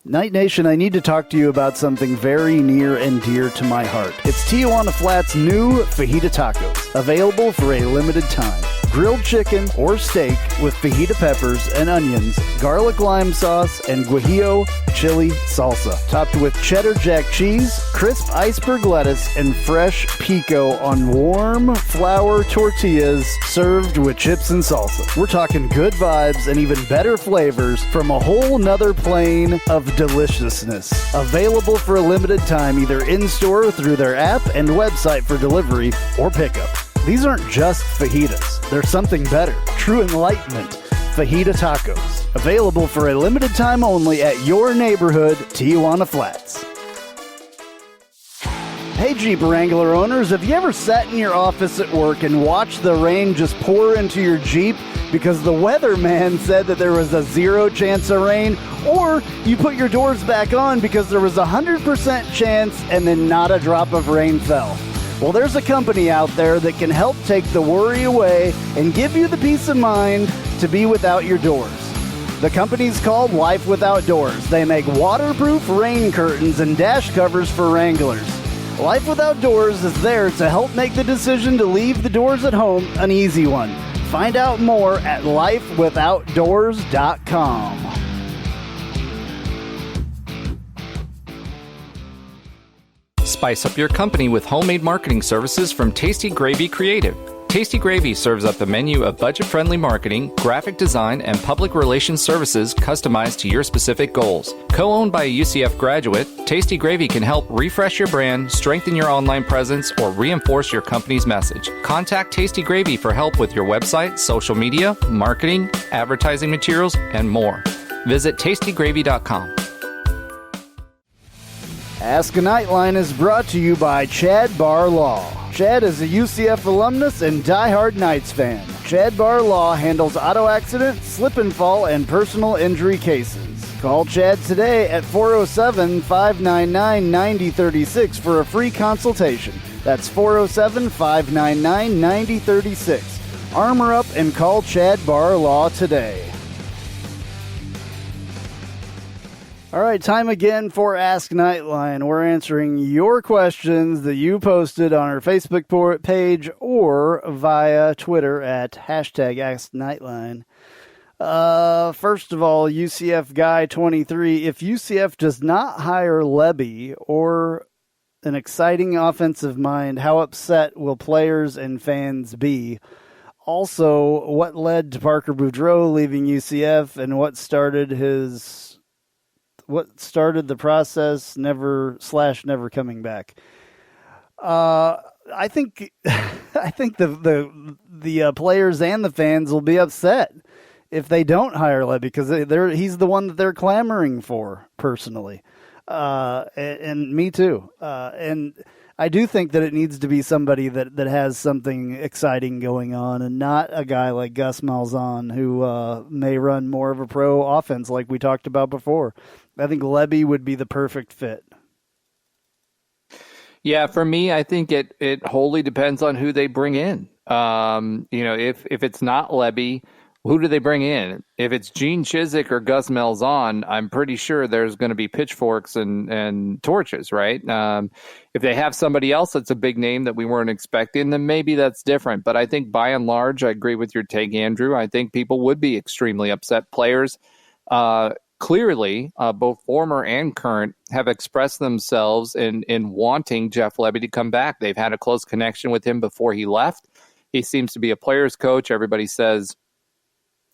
Night Nation, I need to talk to you about something very near and dear to my heart. It's Tijuana Flat's new fajita tacos, available for a limited time. Grilled chicken or steak with fajita peppers and onions, garlic lime sauce, and guajillo chili salsa. Topped with cheddar jack cheese, crisp iceberg lettuce, and fresh pico on warm flour tortillas served with chips and salsa. We're talking good vibes and even better flavors from a whole nother plane of deliciousness. Available for a limited time either in-store or through their app and website for delivery or pickup. These aren't just fajitas. They're something better. True enlightenment. Fajita tacos. Available for a limited time only at your neighborhood Tijuana Flats. Hey Jeep Wrangler owners, have you ever sat in your office at work and watched the rain just pour into your Jeep because the weatherman said that there was a 0 chance of rain? Or you put your doors back on because there was a 100% chance and then not a drop of rain fell? Well, there's a company out there that can help take the worry away and give you the peace of mind to be without your doors. The company's called Life Without Doors. They make waterproof rain curtains and dash covers for Wranglers. Life Without Doors is there to help make the decision to leave the doors at home an easy one. Find out more at lifewithoutdoors.com. Spice up your company with homemade marketing services from Tasty Gravy Creative. Tasty Gravy serves up a menu of budget-friendly marketing, graphic design, and public relations services customized to your specific goals. Co-owned by a UCF graduate, Tasty Gravy can help refresh your brand, strengthen your online presence, or reinforce your company's message. Contact Tasty Gravy for help with your website, social media, marketing, advertising materials, and more. Visit tastygravy.com. Ask a Knightline is brought to you by Chad Barr Law. Chad is a UCF alumnus and diehard Knights fan. Chad Barr Law handles auto accident, slip and fall, and personal injury cases. Call Chad today at 407-599-9036 for a free consultation. That's 407-599-9036. Armor up and call Chad Barr Law today. All right, time again for Ask Knightline. We're answering your questions that you posted on our Facebook page or via Twitter at #AskKnightline. First of all, UCF Guy 23, if UCF does not hire Lebby or an exciting offensive mind, how upset will players and fans be? Also, what led to Parker Boudreaux leaving UCF and what started the process never coming back? I think the players and the fans will be upset if they don't hire Lebby because he's the one that they're clamoring for personally, and me too. And I do think that it needs to be somebody that has something exciting going on and not a guy like Gus Malzahn who may run more of a pro offense like we talked about before. I think Lebby would be the perfect fit. Yeah, for me, I think it wholly depends on who they bring in. If it's not Lebby, Who do they bring in? If it's Gene Chizik or Gus Malzahn, I'm pretty sure there's going to be pitchforks and torches, right? If they have somebody else that's a big name that we weren't expecting, then maybe that's different. But I think by and large, I agree with your take, Andrew. I think people would be extremely upset. Players, clearly, both former and current, have expressed themselves in wanting Jeff Lebby to come back. They've had a close connection with him before he left. He seems to be a player's coach. Everybody says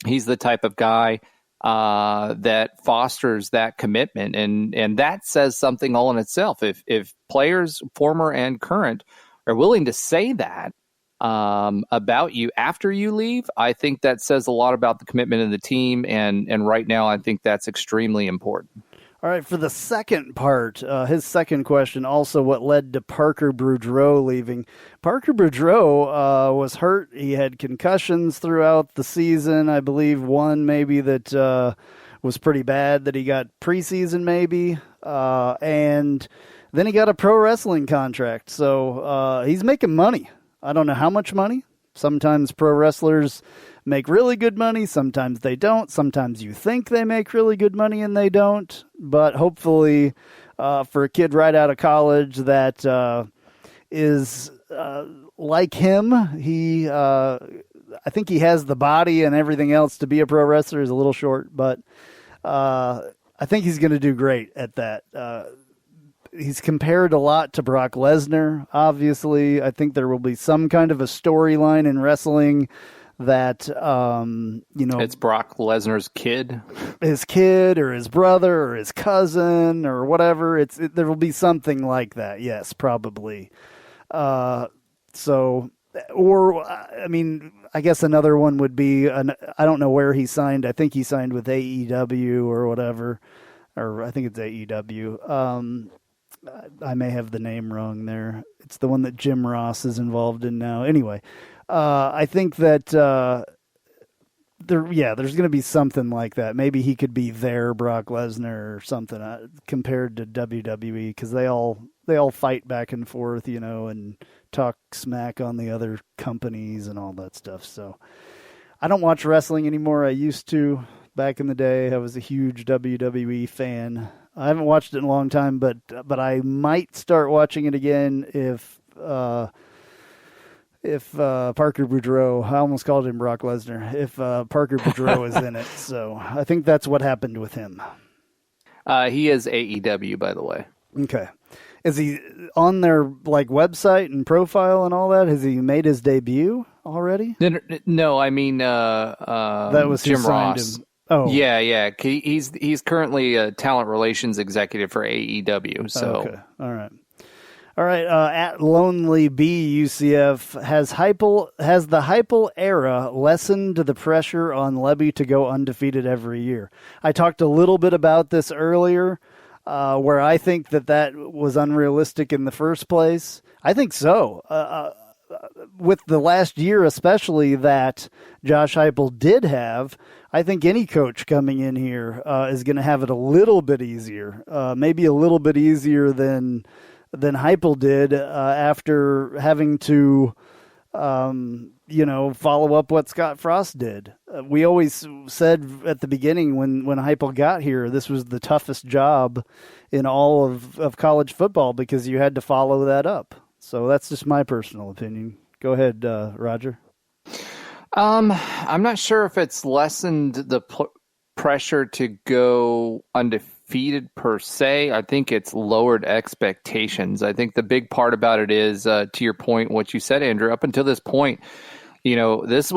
he's the type of guy that fosters that commitment, and that says something all in itself. If players, former and current, are willing to say that about you after you leave, I think that says a lot about the commitment of the team, and right now I think that's extremely important. All right, for the second part, his second question, also what led to Parker Boudreau leaving. Parker Boudreau was hurt. He had concussions throughout the season. I believe one maybe that was pretty bad that he got preseason maybe. And then he got a pro wrestling contract. So he's making money. I don't know how much money. Sometimes pro wrestlers make really good money. Sometimes they don't. Sometimes you think they make really good money and they don't. But hopefully for a kid right out of college that is like him, I think he has the body and everything else to be a pro wrestler. He's a little short, but I think he's going to do great at that. He's compared a lot to Brock Lesnar, obviously. I think there will be some kind of a storyline in wrestling that, it's Brock Lesnar's kid. His kid or his brother or his cousin or whatever. There will be something like that, yes, probably. I guess another one would be, I don't know where he signed. I think he signed with AEW or whatever, or I think it's AEW. I may have the name wrong there. It's the one that Jim Ross is involved in now. Anyway, I think that there's going to be something like that. Maybe he could be their Brock Lesnar or something compared to WWE, because they all fight back and forth, and talk smack on the other companies and all that stuff. So I don't watch wrestling anymore. I used to back in the day. I was a huge WWE fan. I haven't watched it in a long time, but I might start watching it again if Parker Boudreau, I almost called him Brock Lesnar, if Parker Boudreau is in it. So I think that's what happened with him. He is AEW, by the way. Okay. Is he on their website and profile and all that? Has he made his debut already? No, I mean that was Jim Ross. Him. Oh, yeah. He's currently a talent relations executive for AEW. So okay, all right. At Lonely B UCF, has the Heupel era lessened the pressure on Lebby to go undefeated every year? I talked a little bit about this earlier, where I think that was unrealistic in the first place. I think so. With the last year especially that Josh Heupel did have, I think any coach coming in here is going to have it a little bit easier, maybe a little bit easier than Heupel did after having to, follow up what Scott Frost did. We always said at the beginning when Heupel got here, this was the toughest job in all of college football because you had to follow that up. So that's just my personal opinion. Go ahead, Roger. I'm not sure if it's lessened the pressure to go undefeated per se. I think it's lowered expectations. I think the big part about it is, to your point, what you said, Andrew, up until this point, this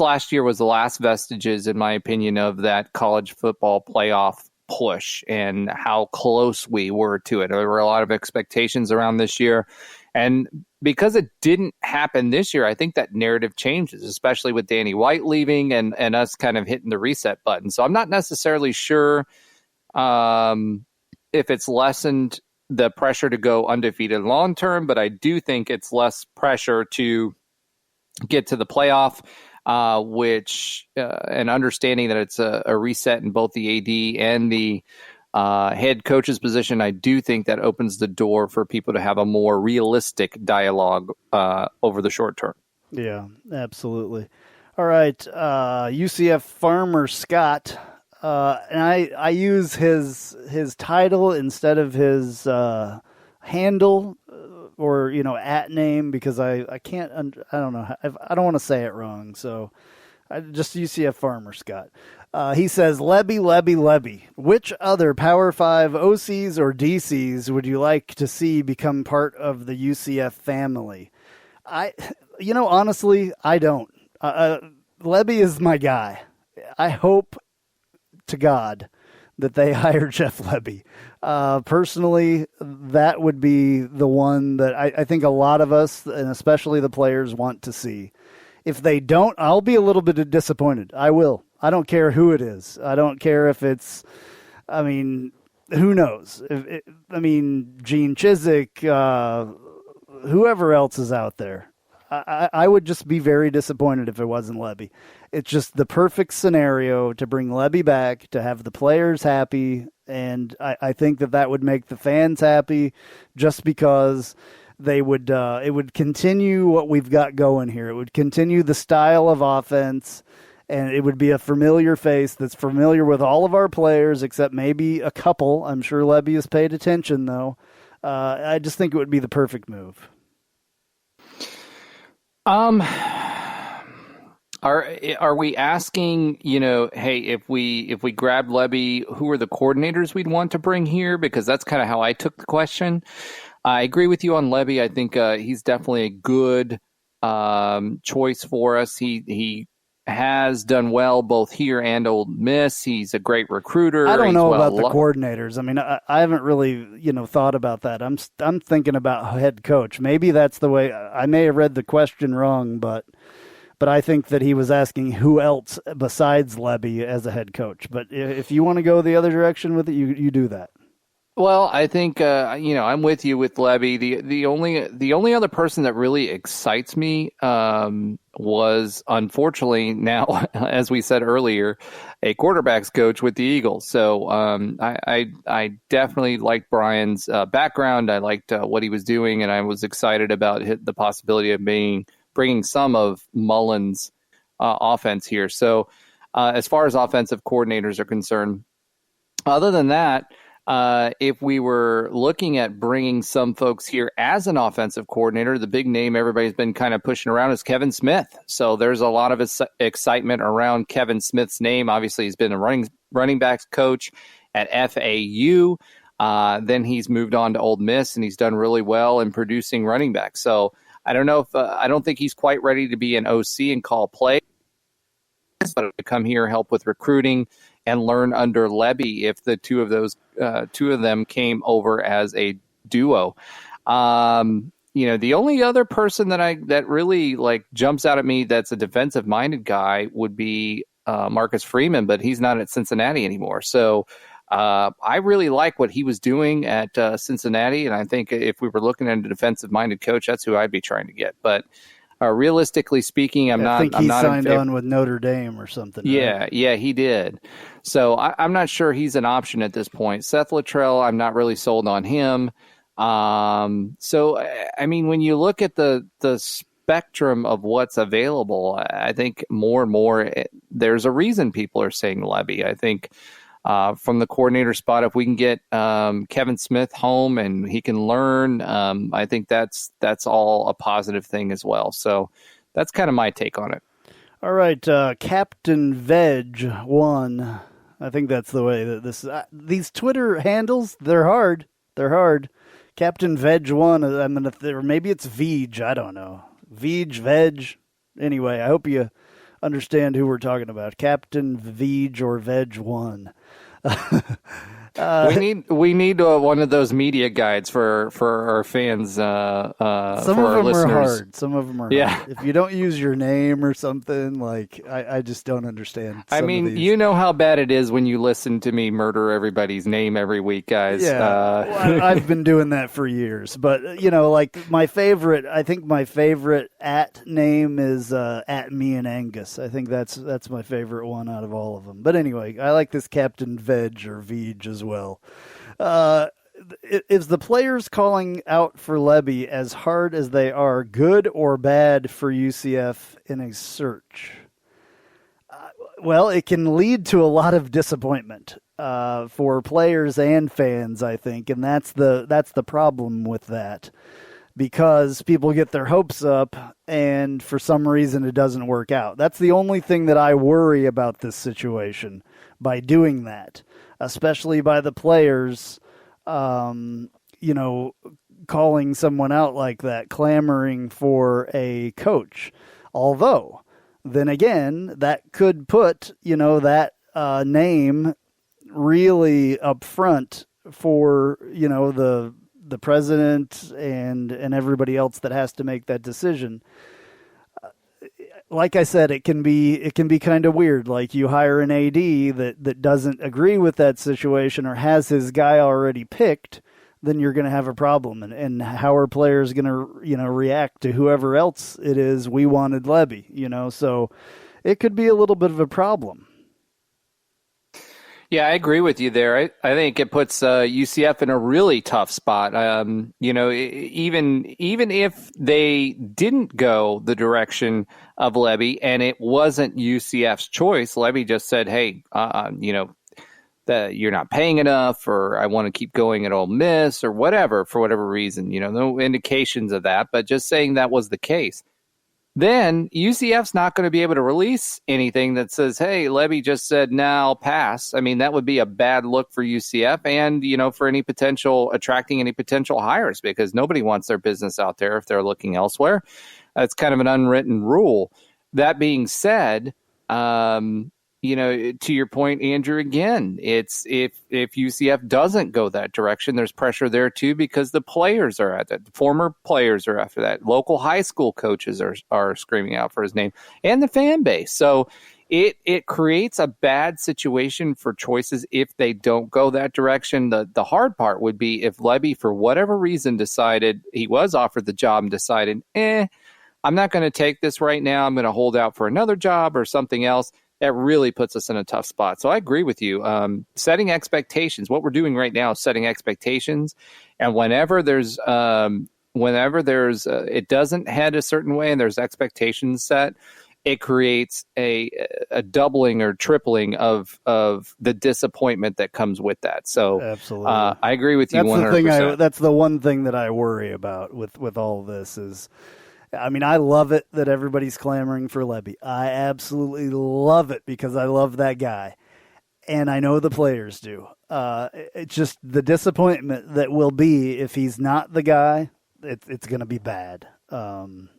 last year was the last vestiges, in my opinion, of that college football playoff push and how close we were to it. There were a lot of expectations around this year. And because it didn't happen this year, I think that narrative changes, especially with Danny White leaving and us kind of hitting the reset button. So I'm not necessarily sure if it's lessened the pressure to go undefeated long term, but I do think it's less pressure to get to the playoff, and understanding that it's a reset in both the AD and the head coach's position. I do think that opens the door for people to have a more realistic dialogue over the short term. Yeah, absolutely. All right, UCF Farmer Scott, and I use his title instead of his handle or at name because I can't I don't know I don't want to say it wrong, so I just UCF Farmer Scott. He says, Lebby. Which other Power 5 OCs or DCs would you like to see become part of the UCF family? Honestly, I don't. Lebby is my guy. I hope to God that they hire Jeff Lebby. Personally, that would be the one that I think a lot of us, and especially the players, want to see. If they don't, I'll be a little bit disappointed. I will. I don't care who it is. I don't care if it's, who knows? Gene Chizik, whoever else is out there. I would just be very disappointed if it wasn't Lebby. It's just the perfect scenario to bring Lebby back, to have the players happy, and I think that would make the fans happy just because they would it would continue what we've got going here. It would continue the style of offense, and it would be a familiar face that's familiar with all of our players except maybe a couple. I'm sure Lebby has paid attention, though. I just think it would be the perfect move. Are we asking, hey, if we grab Lebby, who are the coordinators we'd want to bring here? Because that's kind of how I took the question. I agree with you on Lebby. I think he's definitely a good choice for us. He has done well both here and Ole Miss. He's a great recruiter. I don't know about the coordinators. I haven't really, thought about that. I'm thinking about head coach. Maybe that's the way. I may have read the question wrong, but I think that he was asking who else besides Lebby as a head coach. But if you want to go the other direction with it, you do that. Well, I think I'm with you with Lebby. The only other person that really excites me was, unfortunately, now, as we said earlier, a quarterbacks coach with the Eagles. So I definitely liked Brian's background. I liked what he was doing, and I was excited about the possibility of bringing some of Mullen's offense here. So as far as offensive coordinators are concerned, other than that, if we were looking at bringing some folks here as an offensive coordinator, the big name everybody's been kind of pushing around is Kevin Smith. So there's a lot of excitement around Kevin Smith's name. Obviously, he's been a running backs coach at FAU. Then he's moved on to Ole Miss, and he's done really well in producing running backs. So I don't know if I don't think he's quite ready to be an OC and call plays, but to come here, help with recruiting, and learn under Lebby if the two of them came over as a duo. The only other person that really jumps out at me that's a defensive minded guy would be Marcus Freeman, but he's not at Cincinnati anymore. So I really like what he was doing at Cincinnati, and I think if we were looking at a defensive minded coach, that's who I'd be trying to get. But realistically speaking, I think he signed on with Notre Dame or something. Yeah, right? Yeah, he did. So I'm not sure he's an option at this point. Seth Luttrell, I'm not really sold on him. When you look at the spectrum of what's available, I think more and more there's a reason people are saying Lebby. I think from the coordinator spot, if we can get Kevin Smith home and he can learn, I think that's all a positive thing as well. So that's kind of my take on it. All right, Captain Veg 1. I think that's the way that these Twitter handles, they're hard. Captain Veg 1. Or maybe it's Veg. I don't know. Veg. Anyway, I hope you understand who we're talking about. Captain Veg or Veg 1. We need one of those media guides for our fans. Some for of our them listeners. are hard. Some of them are hard. If you don't use your name or something, I just don't understand. You know how bad it is when you listen to me murder everybody's name every week, guys. Yeah, I've been doing that for years. But my favorite at name is at me and Angus. I think that's my favorite one out of all of them. But anyway, I like this Captain Veg or Veg as well. Is the players calling out for Lebby as hard as they are good or bad for UCF in a search? Well, it can lead to a lot of disappointment for players and fans, I think, and that's the problem with that, because people get their hopes up and for some reason it doesn't work out. That's the only thing that I worry about this situation by doing that, especially by the players, calling someone out like that, clamoring for a coach. Although, then again, that could put, that name really up front for, the president and everybody else that has to make that decision. Like I said, it can be kind of weird. Like you hire an AD that doesn't agree with that situation or has his guy already picked, then you're going to have a problem. And how are players going to, react to whoever else it is? We wanted Lebby, so it could be a little bit of a problem. Yeah, I agree with you there. I think it puts UCF in a really tough spot. Even if they didn't go the direction of Lebby and it wasn't UCF's choice, Lebby just said, "Hey, that you're not paying enough, or I want to keep going at Ole Miss, or whatever, for whatever reason." No indications of that, but just saying that was the case. Then UCF's not going to be able to release anything that says, "Hey, Lebby just said, now pass." I mean, that would be a bad look for UCF and, for attracting any potential hires, because nobody wants their business out there if they're looking elsewhere. That's kind of an unwritten rule. That being said, to your point, Andrew, again, it's if UCF doesn't go that direction, there's pressure there too, because the players are at that. The former players are after that. Local high school coaches are screaming out for his name, and the fan base. So it creates a bad situation for choices if they don't go that direction. The hard part would be if Lebby, for whatever reason, decided he was offered the job and decided, I'm not going to take this right now. I'm going to hold out for another job or something else. That really puts us in a tough spot. So I agree with you. Setting expectations. What we're doing right now is setting expectations. And whenever there's it doesn't head a certain way and there's expectations set, it creates a doubling or tripling of the disappointment that comes with that. So absolutely, I agree with you 100%. That's the one thing that I worry about with all this is, I mean, I love it that everybody's clamoring for Lebby. I absolutely love it because I love that guy. And I know the players do. It's just the disappointment that will be if he's not the guy, it's going to be bad. And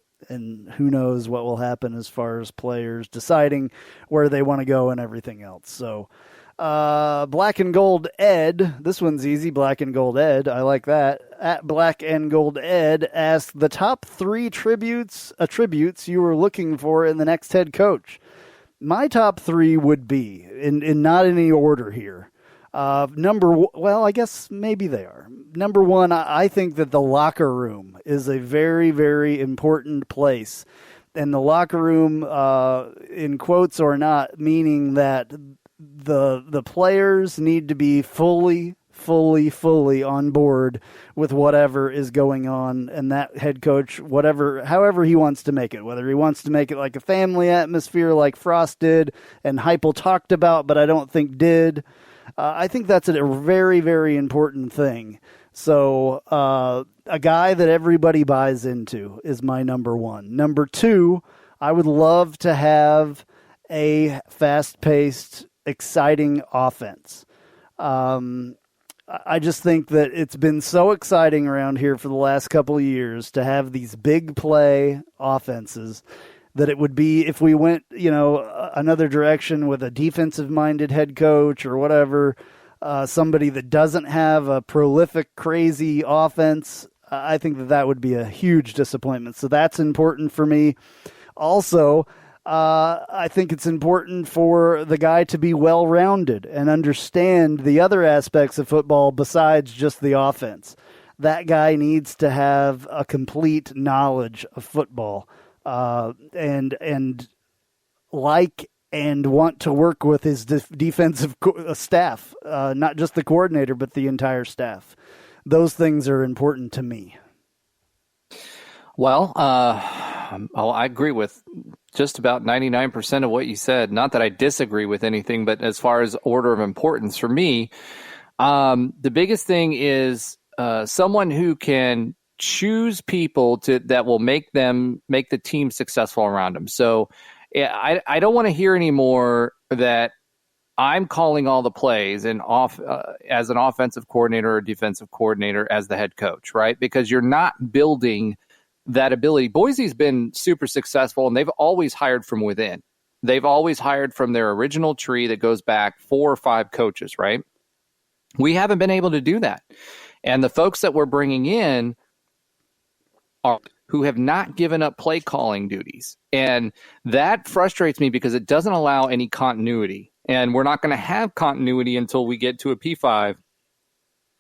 who knows what will happen as far as players deciding where they want to go and everything else. So, Black and Gold Ed, this one's easy. Black and Gold Ed, I like that. At Black and Gold Ed asked the top 3 attributes you were looking for in the next head coach. My top 3 would be, in not any order here. I guess maybe they are. Number 1, I think that the locker room is a very, very important place. And the locker room, in quotes or not, meaning that the players need to be fully on board with whatever is going on, and that head coach, however he wants to make it, whether he wants to make it like a family atmosphere like Frost did and Heupel talked about, but I don't think did. I think that's a very, very important thing. So a guy that everybody buys into is my number 1. Number 2, I would love to have a fast-paced, exciting offense. I just think that it's been so exciting around here for the last couple of years to have these big play offenses that it would be if we went, another direction with a defensive-minded head coach or whatever, somebody that doesn't have a prolific, crazy offense. I think that would be a huge disappointment. So that's important for me. Also, I think it's important for the guy to be well-rounded and understand the other aspects of football besides just the offense. That guy needs to have a complete knowledge of football and like and want to work with his defensive staff, not just the coordinator, but the entire staff. Those things are important to me. Well, I agree with just about 99% of what you said. Not that I disagree with anything, but as far as order of importance for me, the biggest thing is someone who can choose people that will make the team successful around them. So I don't want to hear anymore that I'm calling all the plays and as an offensive coordinator or defensive coordinator as the head coach, right? Because you're not building that ability. Boise's been super successful, and they've always hired from within. They've always hired from their original tree that goes back 4 or 5 coaches, right? We haven't been able to do that. And the folks that we're bringing in are who have not given up play calling duties. And that frustrates me because it doesn't allow any continuity. And we're not going to have continuity until we get to a P5,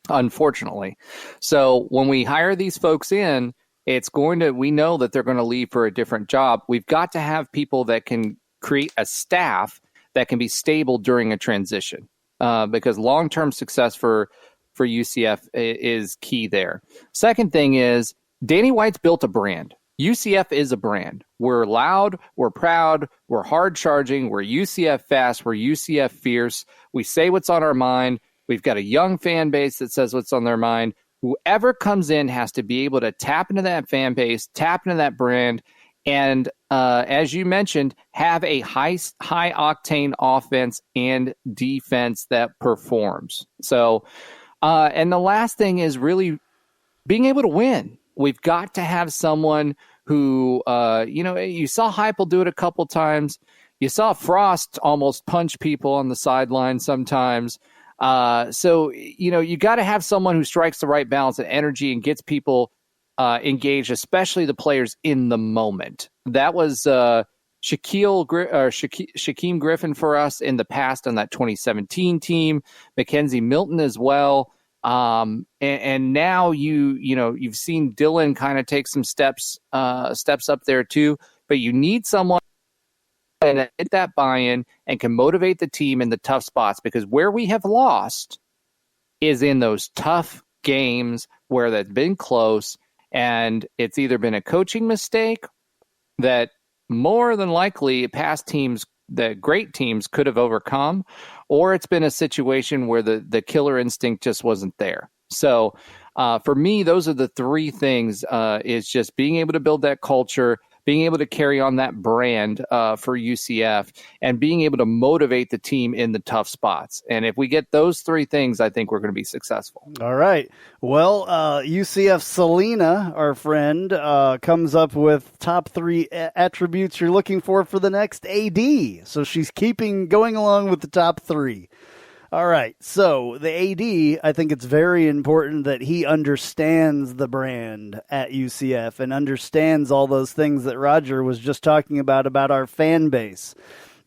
unfortunately. So when we hire these folks in, we know that they're going to leave for a different job. We've got to have people that can create a staff that can be stable during a transition, because long-term success for UCF is key there. Second thing is Danny White's built a brand. UCF is a brand. We're loud, we're proud, we're hard-charging, we're UCF fast, we're UCF fierce. We say what's on our mind. We've got a young fan base that says what's on their mind. Whoever comes in has to be able to tap into that fan base, tap into that brand, and as you mentioned, have a high-octane offense and defense that performs. So, and the last thing is really being able to win. We've got to have someone who, you saw Heupel do it a couple times. You saw Frost almost punch people on the sideline sometimes. So you got to have someone who strikes the right balance of energy and gets people engaged, especially the players in the moment. That was Shaquem Griffin for us in the past on that 2017 team, Mackenzie Milton as well. And now you've seen Dillon kind of take some steps up there too, but you need someone and get that buy-in and can motivate the team in the tough spots, because where we have lost is in those tough games where that's been close, and it's either been a coaching mistake that more than likely past teams, the great teams, could have overcome, or it's been a situation where the killer instinct just wasn't there. So for me, those are the 3 things, is just being able to build that culture, being able to carry on that brand for UCF, and being able to motivate the team in the tough spots. And if we get those 3 things, I think we're going to be successful. All right. Well, UCF Selena, our friend, comes up with top 3 attributes you're looking for the next AD. So she's going along with the top 3. All right, so the AD, I think it's very important that he understands the brand at UCF and understands all those things that Roger was just talking about our fan base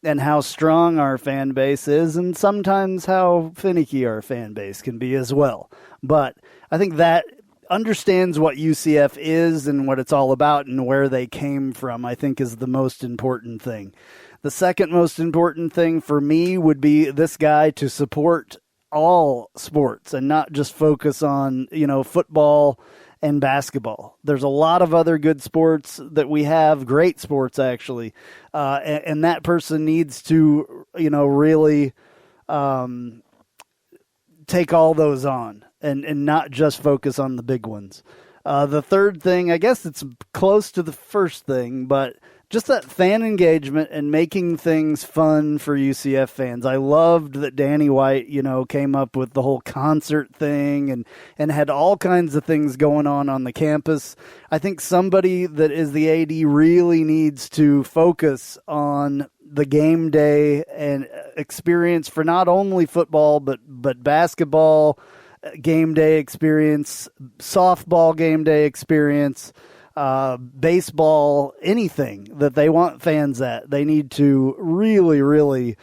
and how strong our fan base is, and sometimes how finicky our fan base can be as well. But I think that understands what UCF is and what it's all about and where they came from, I think, is the most important thing. The second most important thing for me would be this guy to support all sports and not just focus on, football and basketball. There's a lot of other good sports that we have, great sports actually, and that person needs to, really take all those on and not just focus on the big ones. The third thing, I guess it's close to the first thing, but just that fan engagement and making things fun for UCF fans. I loved that Danny White, came up with the whole concert thing and had all kinds of things going on the campus. I think somebody that is the AD really needs to focus on the game day and experience for not only football, but basketball game day experience, softball game day experience, baseball, anything that they want fans at. They need to really, really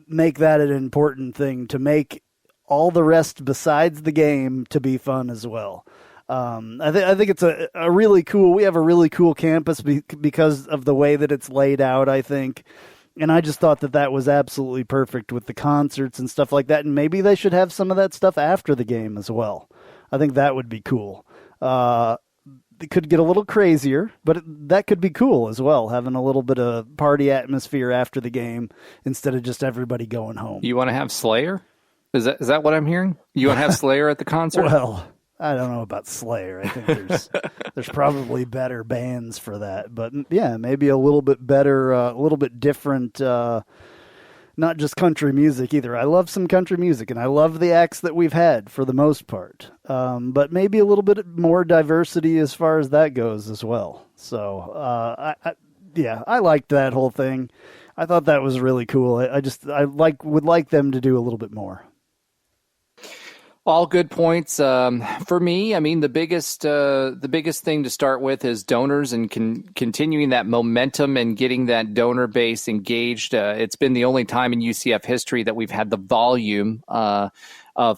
make that an important thing to make all the rest besides the game to be fun as well. I think it's a really cool, we have a really cool campus because of the way that it's laid out, I think. And I just thought that was absolutely perfect with the concerts and stuff like that. And maybe they should have some of that stuff after the game as well. I think that would be cool. it could get a little crazier, but that could be cool as well, having a little bit of party atmosphere after the game instead of just everybody going home. You want to have Slayer? Is that what I'm hearing? You want to have Slayer at the concert? Well, I don't know about Slayer. I think there's probably better bands for that. But yeah, maybe a little bit better, a little bit different, not just country music either. I love some country music, and I love the acts that we've had for the most part. But maybe a little bit more diversity as far as that goes as well. So, I liked that whole thing. I thought that was really cool. Would like them to do a little bit more. All good points. For me, I mean, the biggest thing to start with is donors and continuing that momentum and getting that donor base engaged. It's been the only time in UCF history that we've had the volume of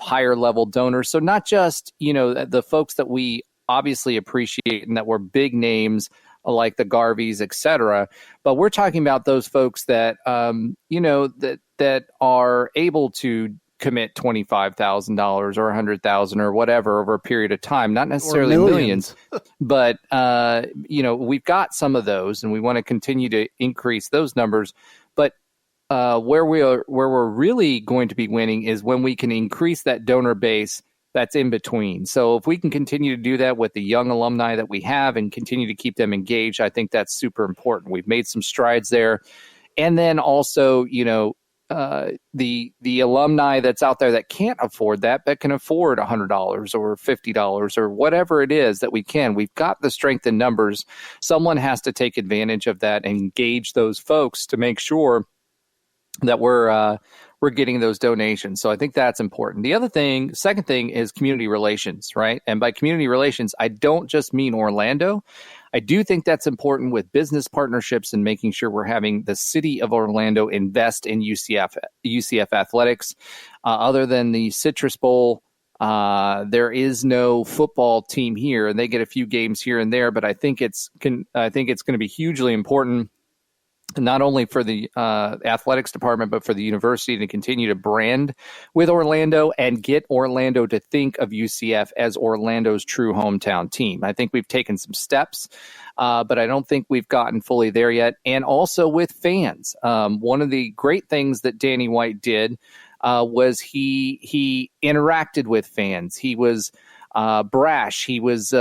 higher level donors. So not just, the folks that we obviously appreciate and that were big names like the Garveys, et cetera, but we're talking about those folks that, that are able to commit $25,000 or $100,000 or whatever over a period of time, not necessarily millions, but we've got some of those, and we want to continue to increase those numbers. But where we're really going to be winning is when we can increase that donor base that's in between. So if we can continue to do that with the young alumni that we have and continue to keep them engaged, I think that's super important. We've made some strides there, and then also the alumni that's out there that can't afford that, but can afford $100 or $50 or whatever it is that we can. We've got the strength in numbers. Someone has to take advantage of that and engage those folks to make sure that we're getting those donations. So I think that's important. The second thing is community relations, right? And by community relations, I don't just mean Orlando. I do think that's important with business partnerships and making sure we're having the city of Orlando invest in UCF athletics. Other than the Citrus Bowl, there is no football team here, and they get a few games here and there. But I think it's going to be hugely important, not only for the athletics department, but for the university to continue to brand with Orlando and get Orlando to think of UCF as Orlando's true hometown team. I think we've taken some steps, but I don't think we've gotten fully there yet. And also with fans. One of the great things that Danny White did was he interacted with fans. He was brash. He was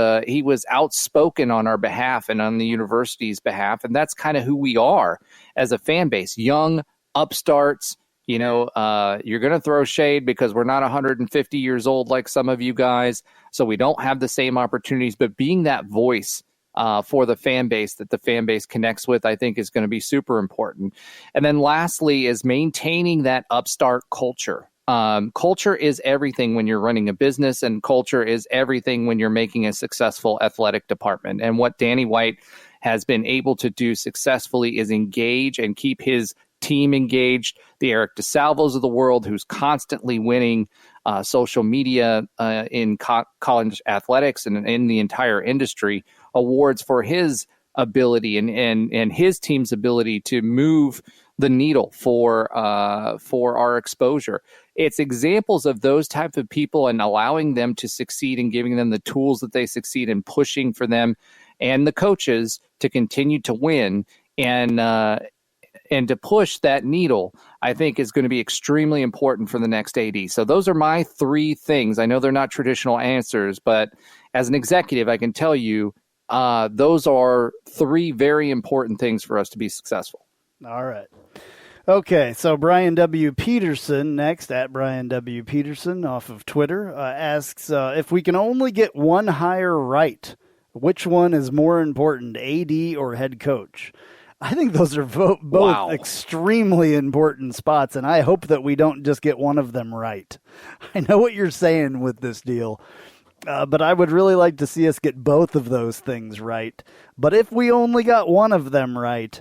outspoken on our behalf and on the university's behalf. And that's kind of who we are as a fan base. Young upstarts, you're going to throw shade because we're not 150 years old like some of you guys. So we don't have the same opportunities, but being that voice for the fan base that the fan base connects with, I think is going to be super important. And then lastly is maintaining that upstart culture. Culture is everything when you're running a business, and culture is everything when you're making a successful athletic department. And what Danny White has been able to do successfully is engage and keep his team engaged. The Eric DeSalvos of the world, who's constantly winning social media in college athletics and in the entire industry, awards for his ability and his team's ability to move the needle for our exposure. It's examples of those type of people and allowing them to succeed and giving them the tools that they succeed and pushing for them and the coaches to continue to win and to push that needle, I think is going to be extremely important for the next AD. So those are my three things. I know they're not traditional answers, but as an executive, I can tell you those are three very important things for us to be successful. All right. Okay, so Brian W. Peterson next, at Brian W. Peterson off of Twitter, asks if we can only get one hire right, which one is more important, AD or head coach? I think those are both extremely important spots, and I hope that we don't just get one of them right. I know what you're saying with this deal, but I would really like to see us get both of those things right. But if we only got one of them right,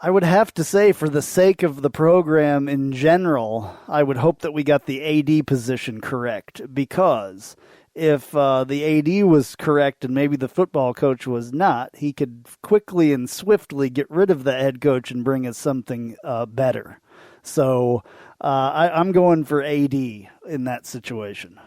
I would have to say, for the sake of the program in general, I would hope that we got the AD position correct, because if the AD was correct and maybe the football coach was not, he could quickly and swiftly get rid of the head coach and bring us something better. So I'm going for AD in that situation.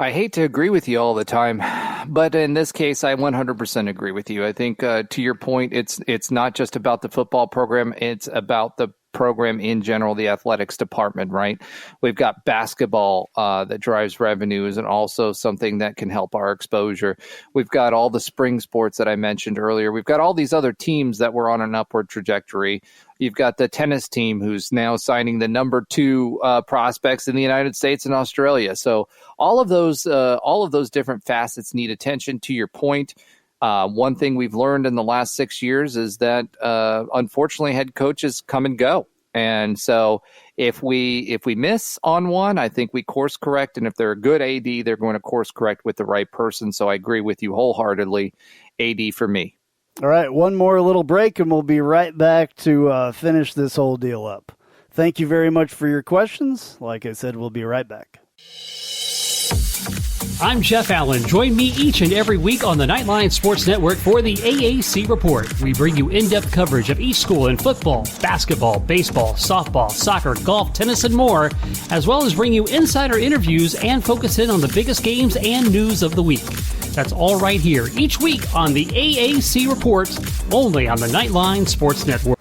I hate to agree with you all the time, but in this case, I 100% agree with you. I think, to your point, it's not just about the football program. It's about the program in general, the athletics department, right? We've got basketball that drives revenues and also something that can help our exposure. We've got all the spring sports that I mentioned earlier. We've got all these other teams that were on an upward trajectory. You've got the tennis team who's now signing the number 2 prospects in the United States and Australia. So all of those different facets need attention. To your point, one thing we've learned in the last 6 years is that unfortunately head coaches come and go. And so if we miss on one, I think we course correct. And if they're a good AD, they're going to course correct with the right person. So I agree with you wholeheartedly. AD for me. All right, one more little break, and we'll be right back to finish this whole deal up. Thank you very much for your questions. Like I said, we'll be right back. I'm Jeff Allen. Join me each and every week on the Knightline Sports Network for the AAC Report. We bring you in-depth coverage of each school in football, basketball, baseball, softball, soccer, golf, tennis, and more, as well as bring you insider interviews and focus in on the biggest games and news of the week. That's all right here each week on the AAC Report, only on the Knightline Sports Network.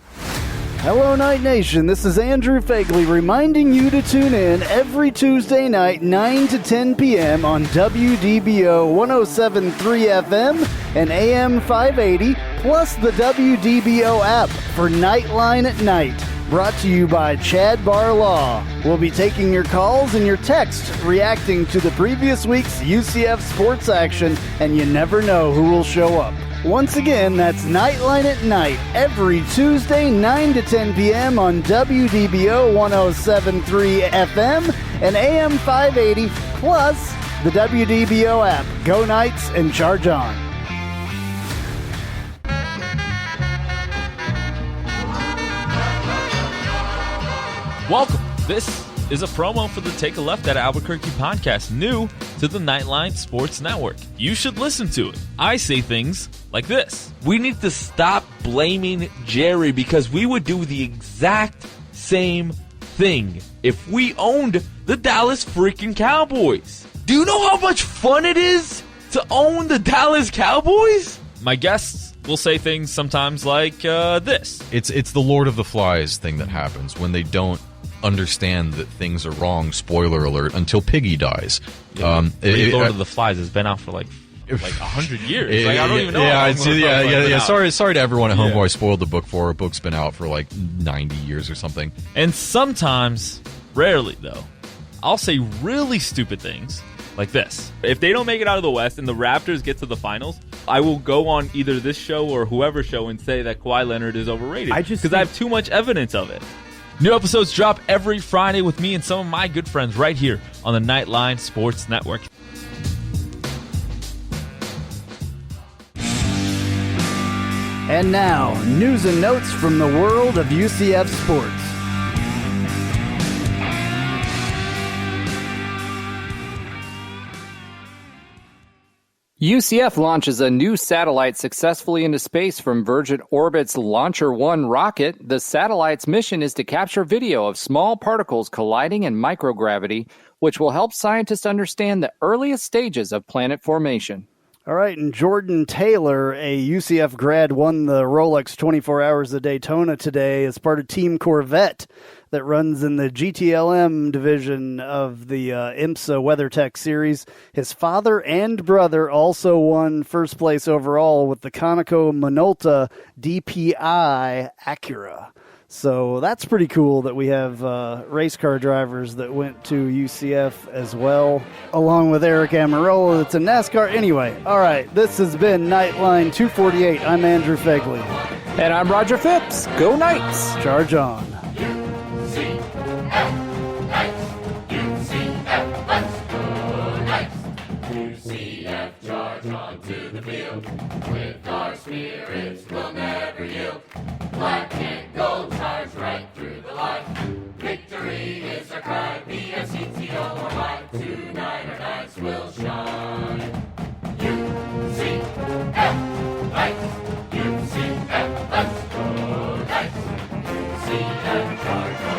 Hello, Night Nation. This is Andrew Phegley reminding you to tune in every Tuesday night, 9 to 10 p.m. on WDBO 107.3 FM and AM 580, plus the WDBO app for Knightline at Night. Brought to you by Chad Bar Law. We'll be taking your calls and your texts reacting to the previous week's UCF sports action, and you never know who will show up. Once again, that's Knightline at Night, every Tuesday, 9 to 10 p.m. on WDBO 107.3 FM and AM 580, plus the WDBO app. Go Knights and charge on. Welcome. This is a promo for the Take a Left at Albuquerque podcast, new to the Knightline Sports Network. You should listen to it. I say things like this. We need to stop blaming Jerry because we would do the exact same thing if we owned the Dallas freaking Cowboys. Do you know how much fun it is to own the Dallas Cowboys? My guests will say things sometimes like this. It's the Lord of the Flies thing that happens when they don't understand that things are wrong, spoiler alert, until Piggy dies. Lord of the Flies has been out for like 100 years. I don't even know. Yeah. Sorry to everyone at home who I spoiled the book for. A book's been out for like 90 years or something. And sometimes, rarely though, I'll say really stupid things like this. If they don't make it out of the West and the Raptors get to the finals, I will go on either this show or whoever's show and say that Kawhi Leonard is overrated because I have too much evidence of it. New episodes drop every Friday with me and some of my good friends right here on the Knightline Sports Network. And now, news and notes from the world of UCF sports. UCF launches a new satellite successfully into space from Virgin Orbit's Launcher 1 rocket. The satellite's mission is to capture video of small particles colliding in microgravity, which will help scientists understand the earliest stages of planet formation. All right, and Jordan Taylor, a UCF grad, won the Rolex 24 Hours of Daytona today as part of Team Corvette that runs in the GTLM division of the IMSA WeatherTech series. His father and brother also won first place overall with the Conoco Minolta DPI Acura. So that's pretty cool that we have race car drivers that went to UCF as well, along with Eric Amarola. That's a NASCAR. Anyway, all right, this has been Knightline 248. I'm Andrew Phegley. And I'm Roger Phipps. Go Knights. Charge on. UCF, charge on to the field. With our spirits, we'll never yield. Black and gold charge right through the line. Victory is our cry. B-S-E-T-O-R-Y. Tonight our nights will shine. UCF, Knights. UCF, let's go Knights. UCF, charge on.